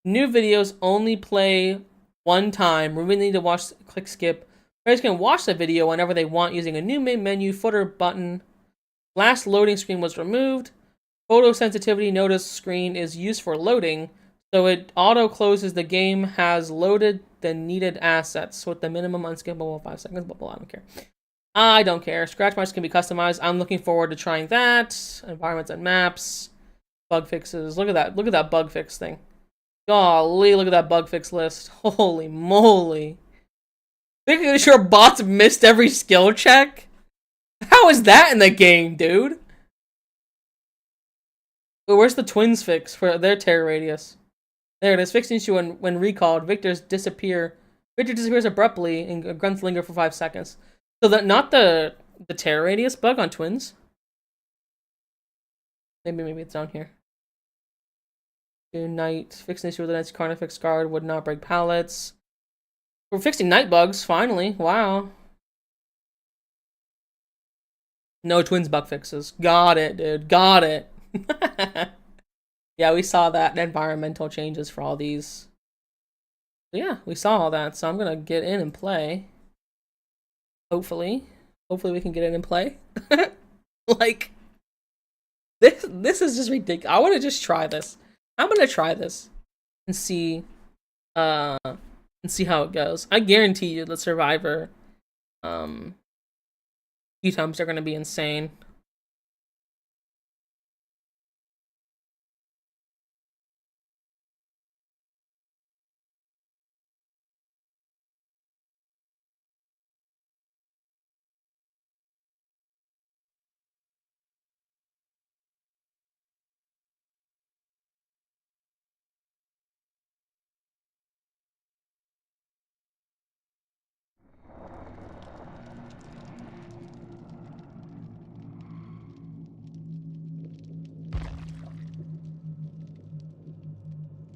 New videos only play one time. We really need to watch, click skip. Players can watch the video whenever they want using a new main menu footer button. Last loading screen was removed. Photo sensitivity notice screen is used for loading, so it auto closes the game has loaded the needed assets with the minimum unskippable 5 seconds. Blah, blah, blah. I don't care. I don't care. Scratch marks can be customized. I'm looking forward to trying that. Environments and maps. Bug fixes. Look at that. Look at that bug fix thing. Golly, look at that bug fix list. Holy moly. Making sure bots missed every skill check? How is that in the game, dude? Where's the twins fix for their terror radius? There it is. Fixed issue when recalled. Victor disappears abruptly and grunts linger for 5 seconds. So that not the terror radius bug on twins. Maybe it's down here. Night fixing issue with the night's carnifex guard would not break pallets. We're fixing night bugs finally. Wow. No twins bug fixes. Got it, dude. Got it. Yeah, we saw that environmental changes for all these. So yeah, we saw all that. So I'm gonna get in and play. Hopefully we can get in and play. Like, this is just ridiculous. I want to just try this. I'm gonna try this and see how it goes. I guarantee you the survivor few times are gonna be insane.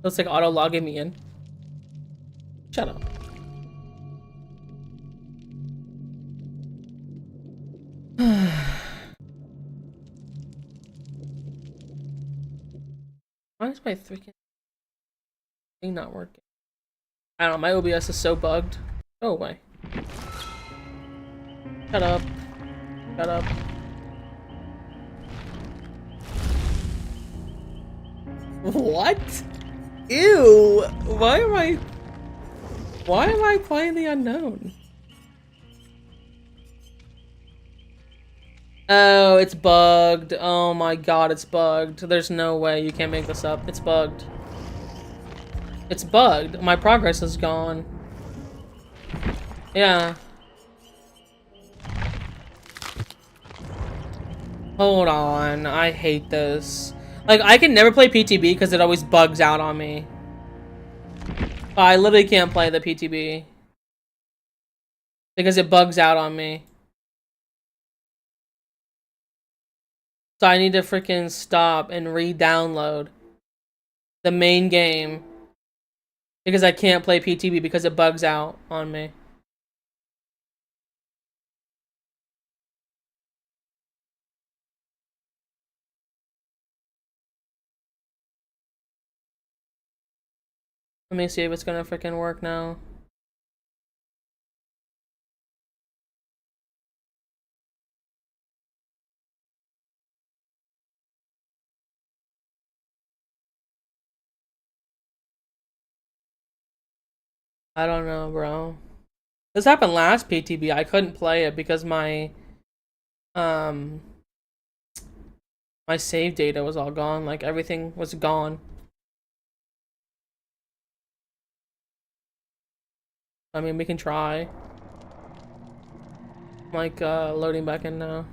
Looks like auto logging me in. Shut up. Why is my freaking Thing not working. I don't know, my OBS is so bugged. Go away. Shut up. Shut up. What? Ew! Why am I playing the unknown? Oh, it's bugged. Oh my god, it's bugged. There's no way you can't make this up. It's bugged. It's bugged. My progress is gone. Yeah. Hold on. I hate this. Like, I can never play PTB because it always bugs out on me. I literally can't play the PTB. Because it bugs out on me. So I need to freaking stop and re-download the main game. Because I can't play PTB because it bugs out on me. Let me see if it's gonna freaking work now. I don't know, bro. This happened last PTB. I couldn't play it because my my save data was all gone. Like, everything was gone. I mean, we can try. Like, loading back in now.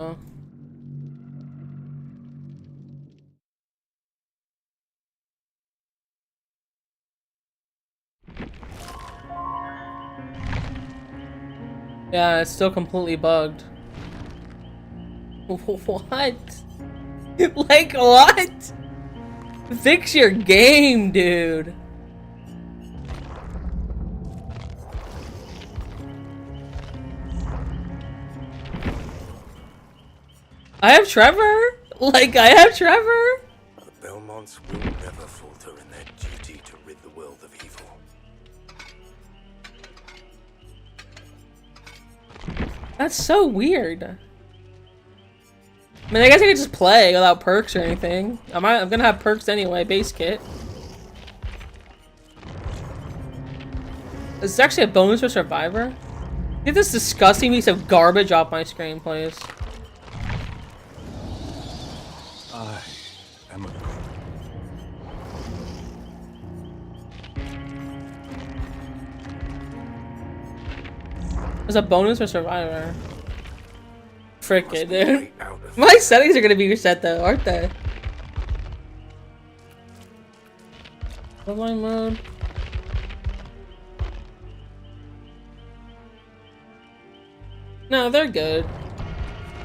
Oh. Yeah, it's still completely bugged. What? Like, what? Fix your game, dude. I have Trevor? Like, I have Trevor? The Belmonts will never falter in their duty to rid the world of evil. That's so weird. I mean, I guess I could just play without perks or anything. I'm gonna have perks anyway, base kit. Is this actually a bonus for Survivor? Get this disgusting piece of garbage off my screen, please. I am a... There's a bonus for Survivor. Frick it, dude. My settings are gonna be reset though, aren't they? Bloodline mode. No, they're good.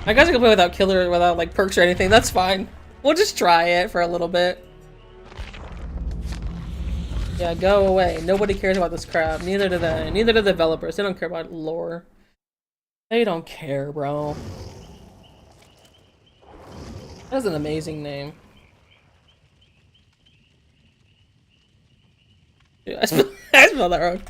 I guess I can play without killer, without like perks or anything. That's fine. We'll just try it for a little bit. Yeah, go away. Nobody cares about this crap. Neither do they. Neither do the developers. They don't care about lore. They don't care, bro. That's an amazing name. Dude, I spelled that wrong.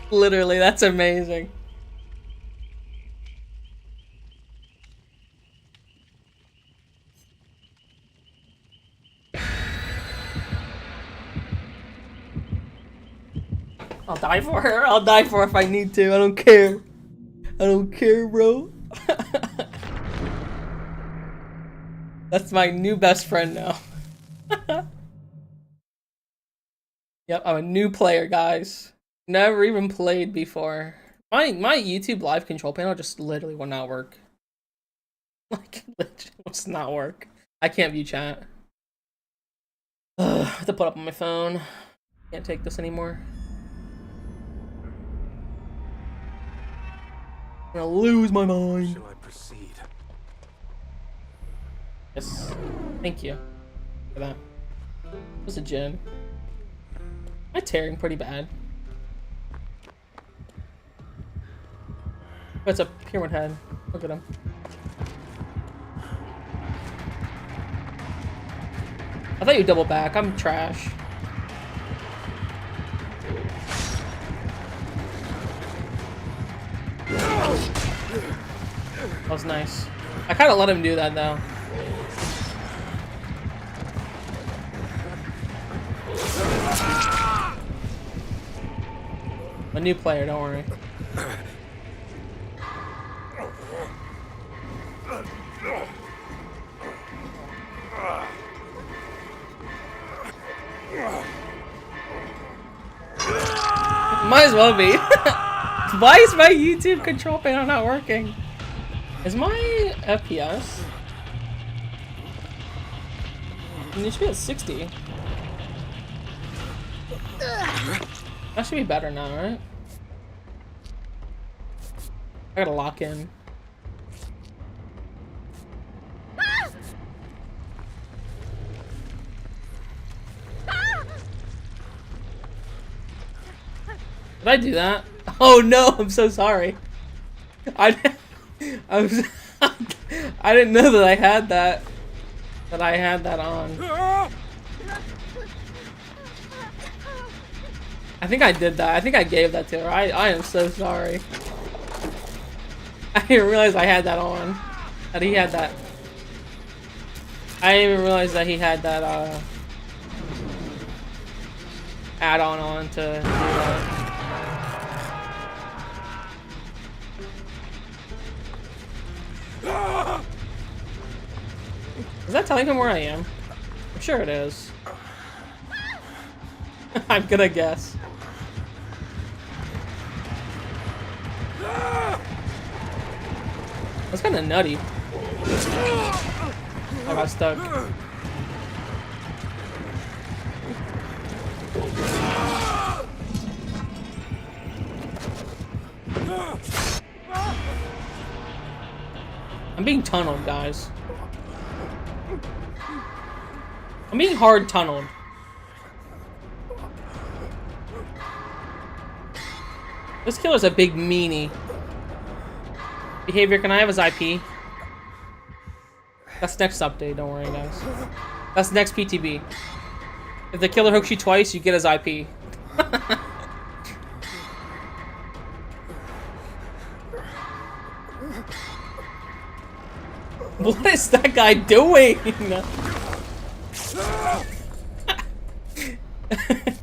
Literally, that's amazing. I'll die for her. I'll die for her if I need to. I don't care. I don't care, bro. That's my new best friend now. Yep, I'm a new player, guys. Never even played before. My YouTube live control panel just literally will not work. Like, literally will just not work. I can't view chat. Ugh, I have to put up on my phone. Can't take this anymore. I'm gonna lose my mind. Shall I proceed? Yes. Thank you for that. What's a gin? I'm tearing pretty bad. Oh, it's a pyramid head. Look at him. I thought you double back. I'm trash. That was nice. I kind of let him do that though. A new player, don't worry. Might as well be. Why is my YouTube control panel not working? Is my FPS? It should be at 60. That should be better now, right? I gotta lock in. Did I do that? Oh no, I'm so sorry. I was I didn't know that I had that on. I think I did that. I think I gave that to her. I am so sorry. I didn't realize I had that on. That he had that. I didn't even realize that he had that add-on on to do that. Is that telling him where I am? I'm sure it is. I'm gonna guess. That's kind of nutty. I got stuck. I'm being tunneled, guys. I'm being hard tunneled. This killer's a big meanie. Behavior, can I have his IP? That's next update, don't worry guys. That's next PTB. If the killer hooks you twice, you get his IP. What is that guy doing?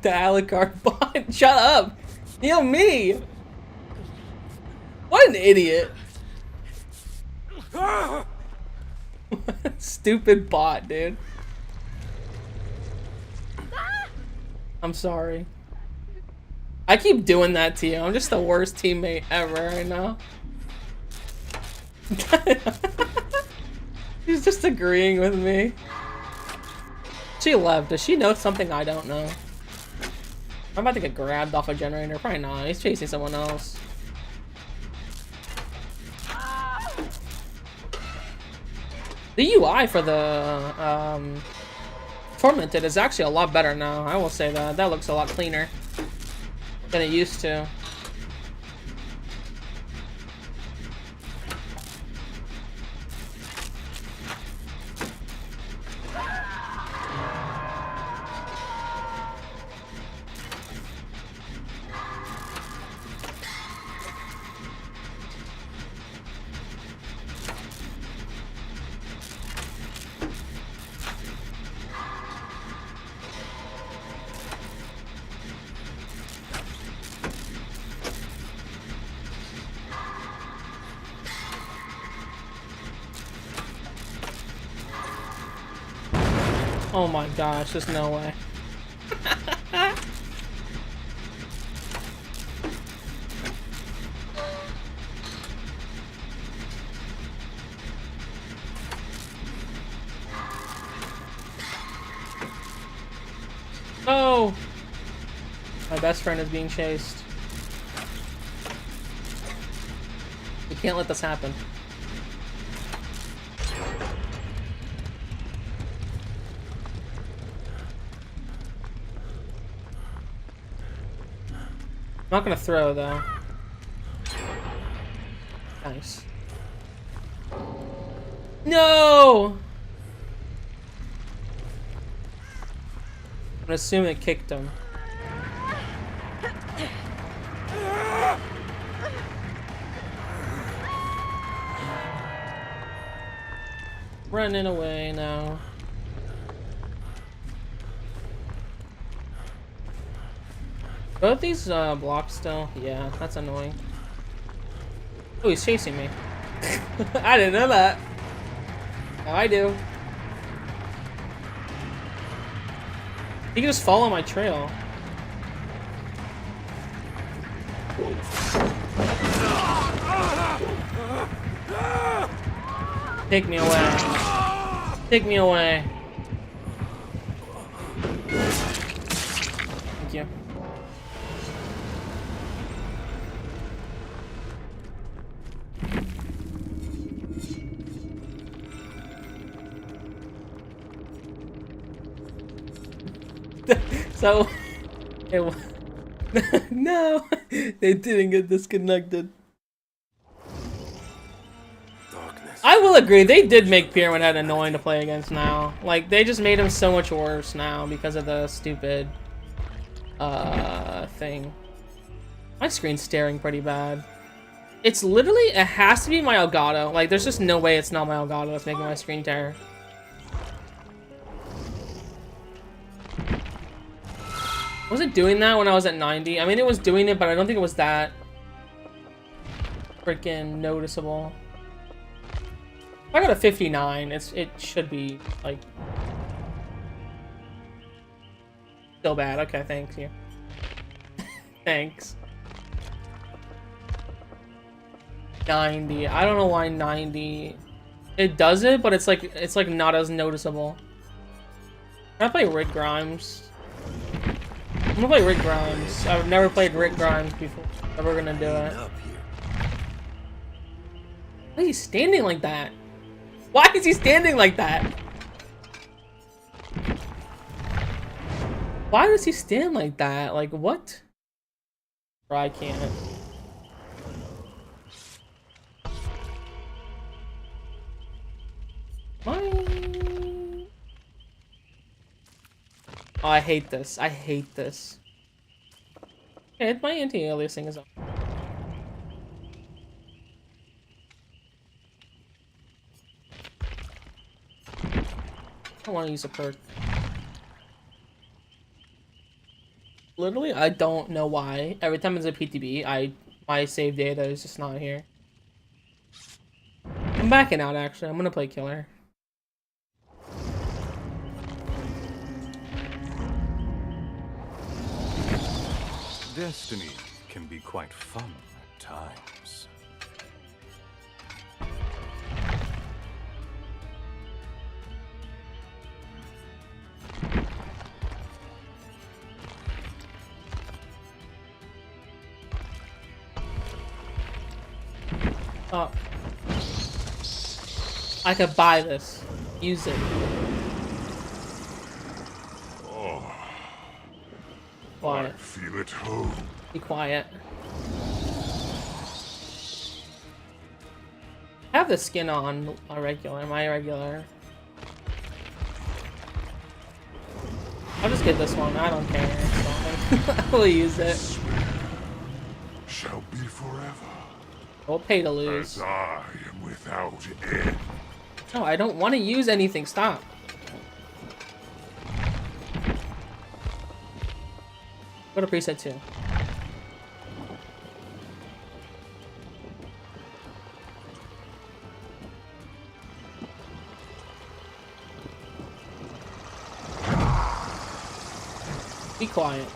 The Alucard bot. Shut up. Heal me. What an idiot. Stupid bot, dude. I'm sorry. I keep doing that to you. I'm just the worst teammate ever right now. She's just agreeing with me. She left. Does she know something I don't know? I'm about to get grabbed off a generator. Probably not. He's chasing someone else. The UI for the Tormented is actually a lot better now. I will say that. That looks a lot cleaner than it used to. Oh my gosh, there's no way. No! My best friend is being chased. Can't let this happen. I'm not gonna throw though. Nice. No! I'm gonna assume it kicked him. Running away now. Both these blocks still? Yeah, that's annoying. Oh, he's chasing me. I didn't know that. Now I do. He can just follow my trail. Take me away. Take me away. Thank you. So, no, they didn't get disconnected. Darkness. I will agree, they did make Pyramid Head annoying to play against now. Like, they just made him so much worse now because of the stupid, thing. My screen's staring pretty bad. It's literally, it has to be my Elgato. Like, there's just no way it's not my Elgato that's making my screen tear. Was it doing that when I was at 90? I mean, it was doing it, but I don't think it was that freaking noticeable. If I got a 59, it should be, like, still bad. Okay, thanks you. Thanks. 90. I don't know why 90. It does it, but it's like not as noticeable. Can I play Rick Grimes? I'm gonna play Rick Grimes. I've never played Rick Grimes before. Never gonna do it. Why is he standing like that? Why is he standing like that? Why does he stand like that? Like, what? Bro, I can't. Oh, I hate this. I hate this. Okay, my anti-aliasing is on. I want to use a perk. Literally, I don't know why. Every time it's a PTB, my save data is just not here. I'm backing out, actually. I'm gonna play Killer. Destiny can be quite fun at times. Oh. I could buy this. Use it. Quiet. I feel at home. Be quiet. I have the skin on a regular, my regular. I'll just get this one. I don't care. It's fine. I will use it. Shall be forever. We'll pay to lose. As I am without end. No, I don't want to use anything. Stop. Go to preset 2. Be quiet.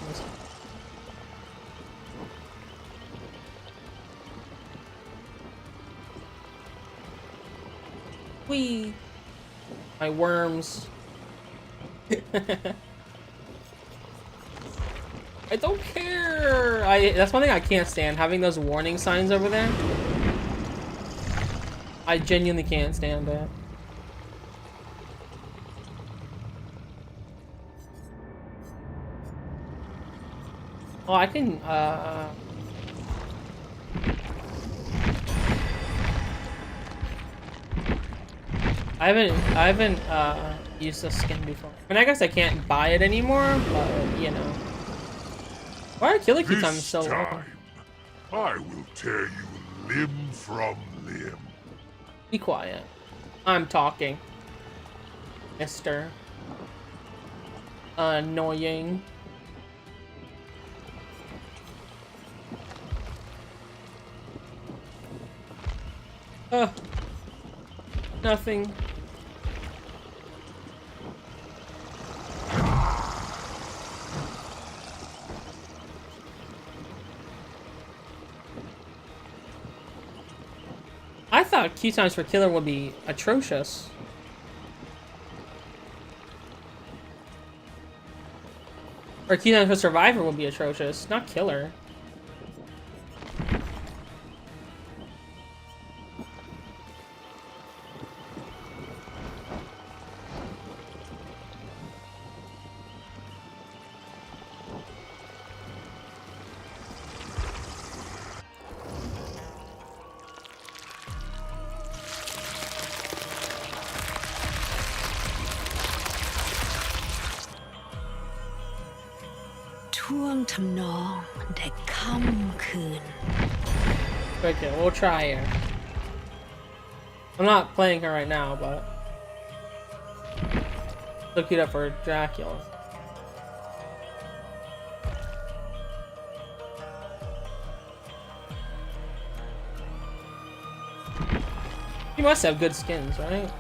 Whee! My worms. I don't care. That's one thing I can't stand, having those warning signs over there. I genuinely can't stand it. Oh, I can, I haven't used this skin before. I mean, I guess I can't buy it anymore, but, you know. Why are killer key times so low? I will tear you limb from limb. Be quiet. I'm talking. Mister. Annoying. Nothing. I thought key times for killer would be atrocious. Or key times for survivor would be atrocious, not killer. Okay, we'll try her. I'm not playing her right now, but look it up for Dracula. He must have good skins, right?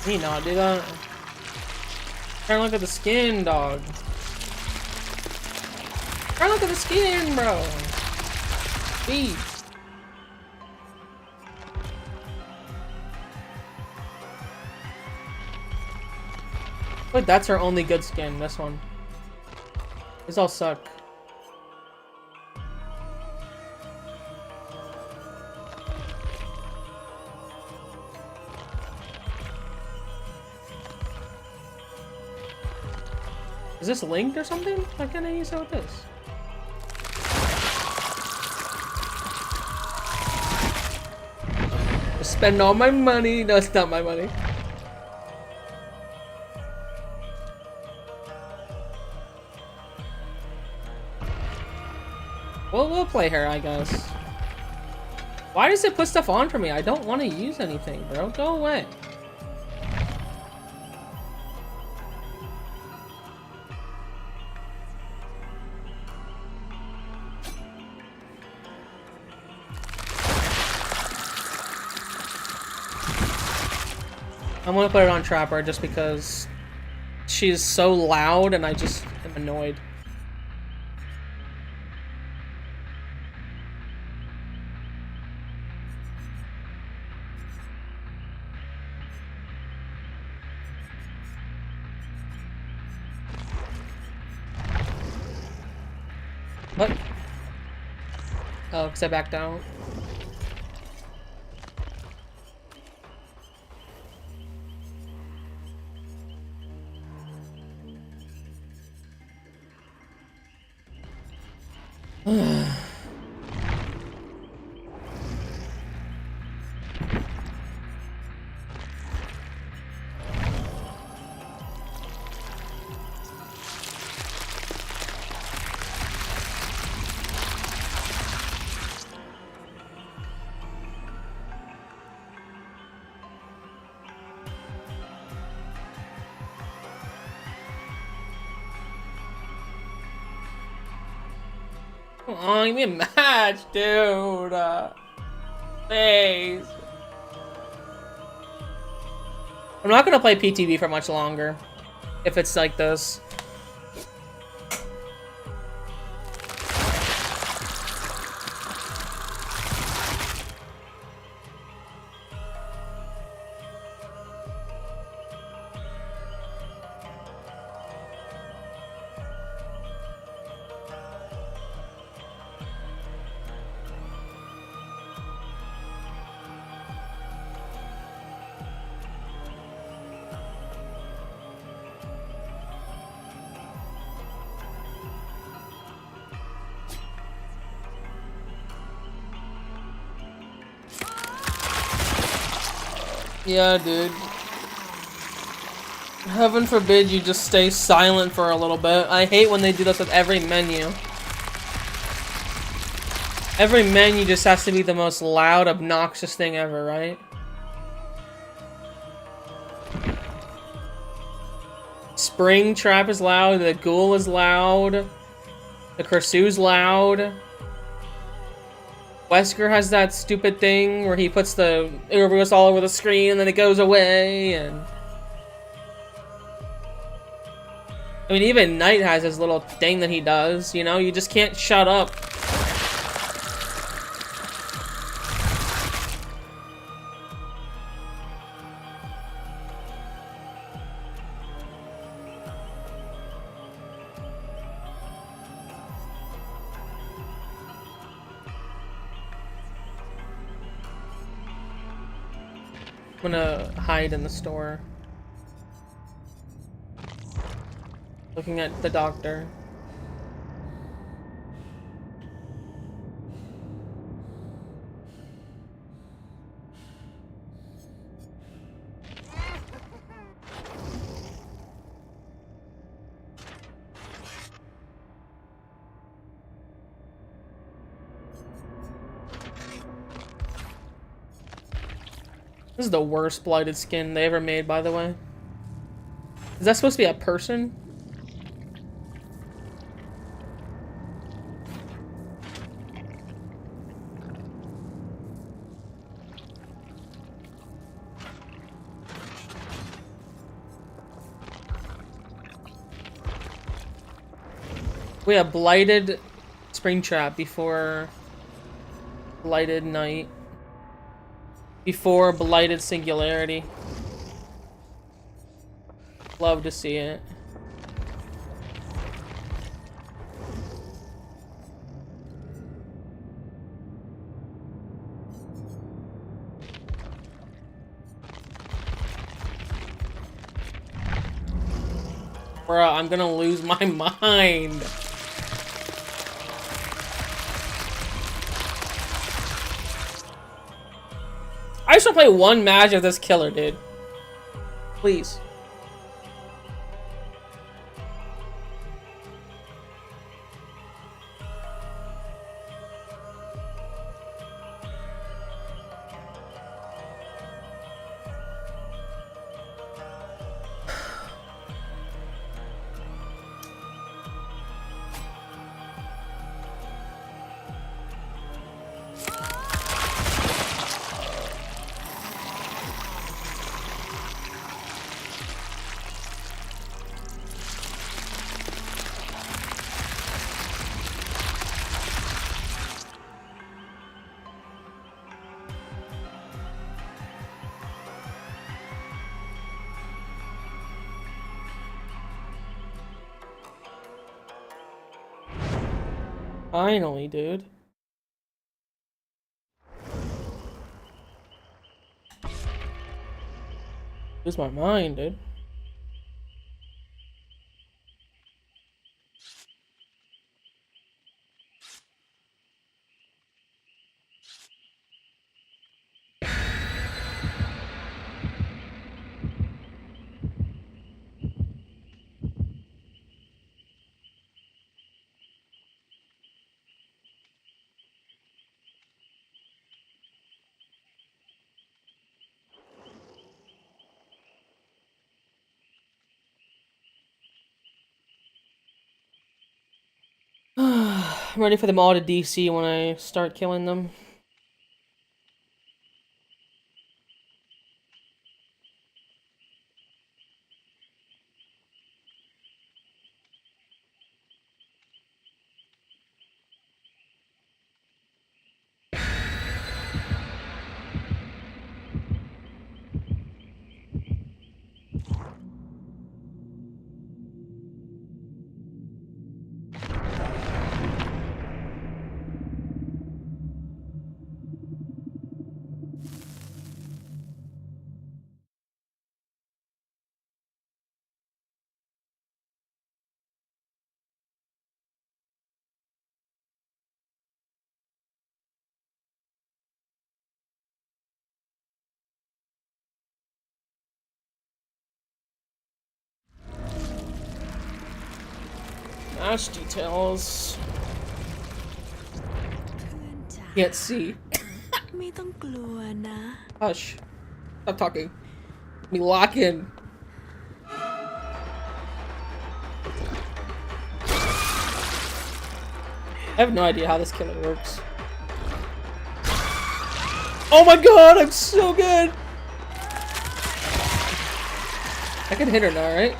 Can he not do that? Try to look at the skin, dog. Try to look at the skin, bro. Jeez. Wait, that's her only good skin, this one. These all suck. Is this linked or something? Why can't I use it with this? Spend all my money. No, it's not my money. Well, we'll play her, I guess. Why does it put stuff on for me? I don't want to use anything, bro. Go away. I'm gonna put it on Trapper just because she's so loud and I just am annoyed. What? Oh, because I backed out. Come on, give me a match, dude. Please. I'm not gonna play PTB for much longer. If it's like this. Yeah, dude. Heaven forbid you just stay silent for a little bit. I hate when they do this with every menu. Every menu just has to be the most loud, obnoxious thing ever, right? Springtrap is loud, the Ghoul is loud, the Kursu's loud. Wesker has that stupid thing where he puts the Uberus all over the screen and then it goes away, and... I mean, even Knight has his little thing that he does, you know? You just can't shut up. I'm gonna hide in the store. Looking at the doctor. This is the worst blighted skin they ever made, by the way. Is that supposed to be a person? We have blighted Springtrap before blighted Night. Before blighted Singularity. Love to see it. Bruh, I'm gonna lose my mind. I just want to play one match of this killer, dude. Please. Finally, dude. Lose my mind, dude. I'm ready for them all to DC when I start killing them. Ash details. Can't see. Hush. Stop talking. Let me lock in. I have no idea how this killer works. Oh my god, I'm so good! I can hit her now, right?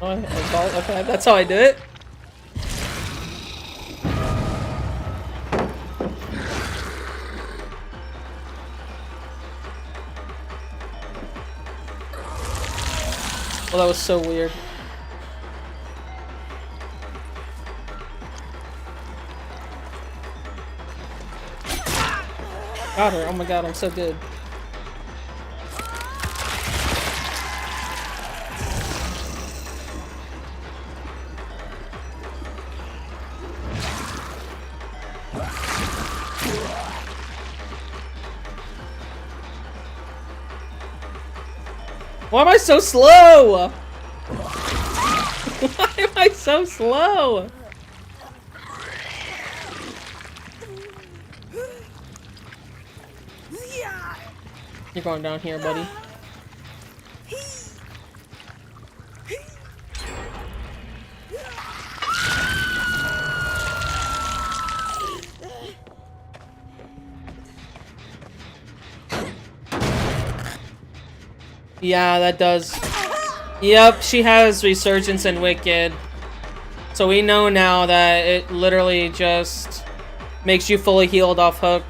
Oh, okay, that's how I do it. Well, that was so weird. Got her. Oh my god, I'm so good. Why am I so slow? Why am I so slow? You're going down here, buddy. Yeah, that does. Yep, she has Resurgence and Wicked. So we know now that it literally just makes you fully healed off hook.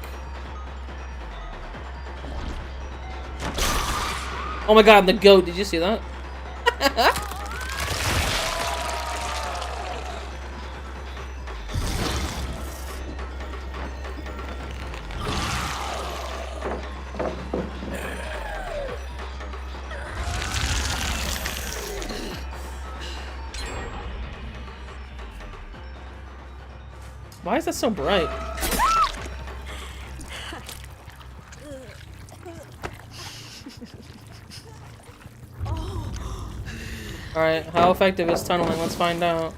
Oh my god, the goat, did you see that? Why is that so bright? Alright, how effective is tunneling? Let's find out.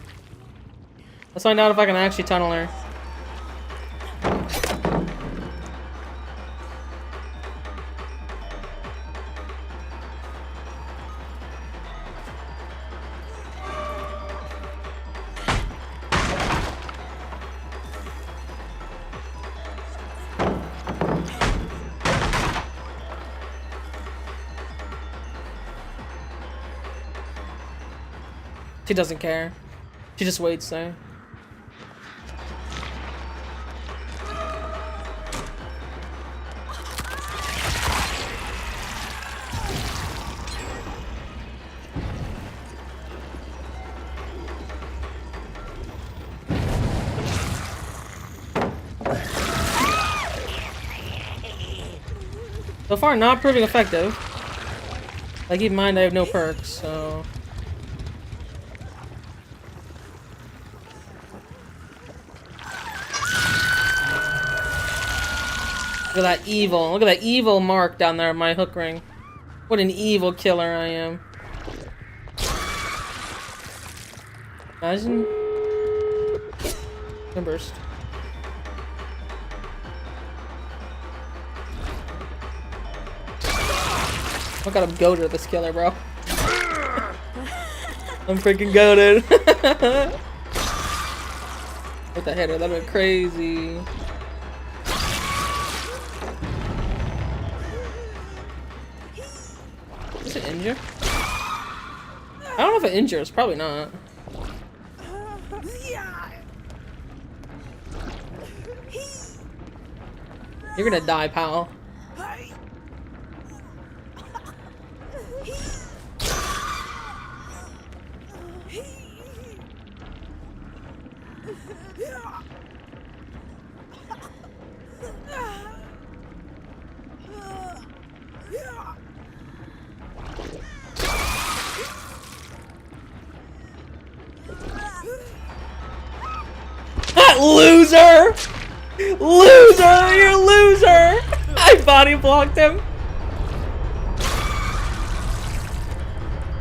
Let's find out if I can actually tunnel her. She doesn't care. She just waits there. So far, not proving effective. Like, keep in mind I have no perks, so... Look at that evil. Look at that evil mark down there on my hook ring. What an evil killer I am. Imagine. Burst. Look at him goated this killer, bro. I'm freaking goated. With the header, that'd be crazy. Is it injure? I don't know if it injures, probably not. You're gonna die, pal. Loser! Loser! You're a loser! I body blocked him.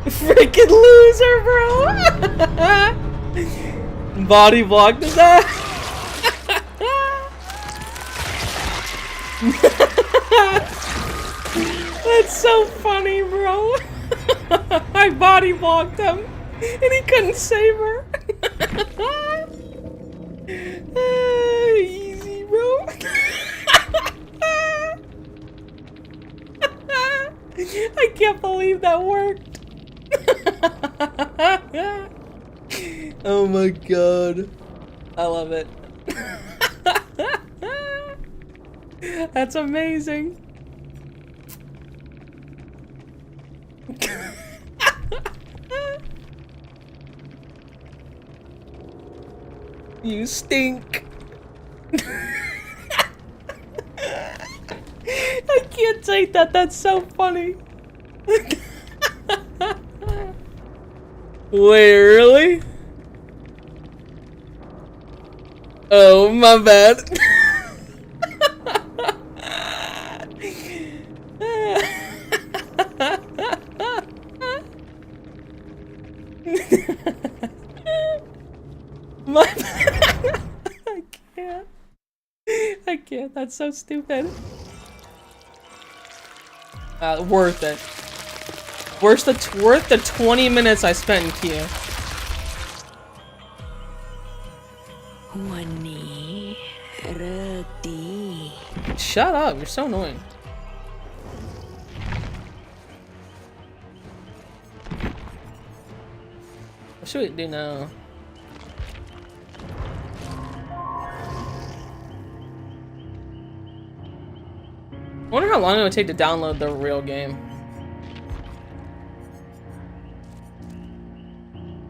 Freaking loser, bro! Body blocked his ass. That's so funny, bro. I body blocked him, and he couldn't save her. Easy, bro. I can't believe that worked. Oh my god. I love it. That's amazing. You stink. I can't take that. That's so funny. Wait, really? Oh, my bad. My bad. I can't. I can't. That's so stupid. Worth it. Worth the 20 minutes I spent in queue. Shut up, you're so annoying. What should we do now? I wonder how long it would take to download the real game.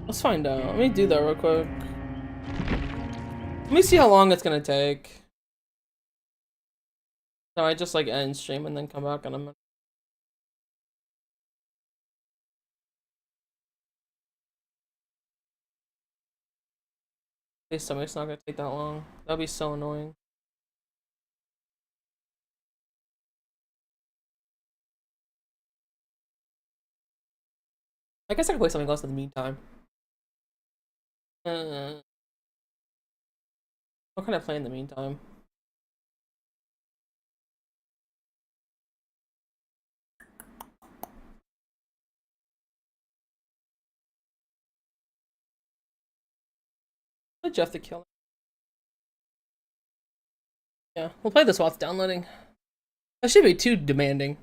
Let's find out. Let me do that real quick. Let me see how long it's gonna take. So I just like end stream and then come back in a minute. Please tell me it's not gonna take that long. That'd be so annoying. I guess I can play something else in the meantime. What can I play in the meantime? Play Jeff the Killer. Yeah, we'll play this while it's downloading. That should be too demanding.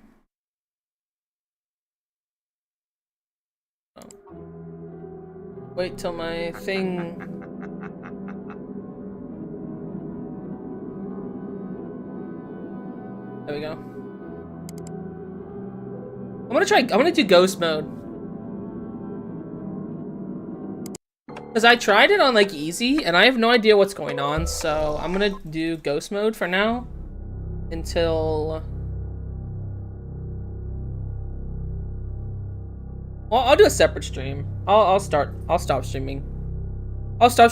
Oh. Wait till my thing. There we go. I'm gonna do ghost mode. Because I tried it on like easy and I have no idea what's going on, so I'm gonna do ghost mode for now until well, I'll do a separate stream. I'll stop streaming. I'll stop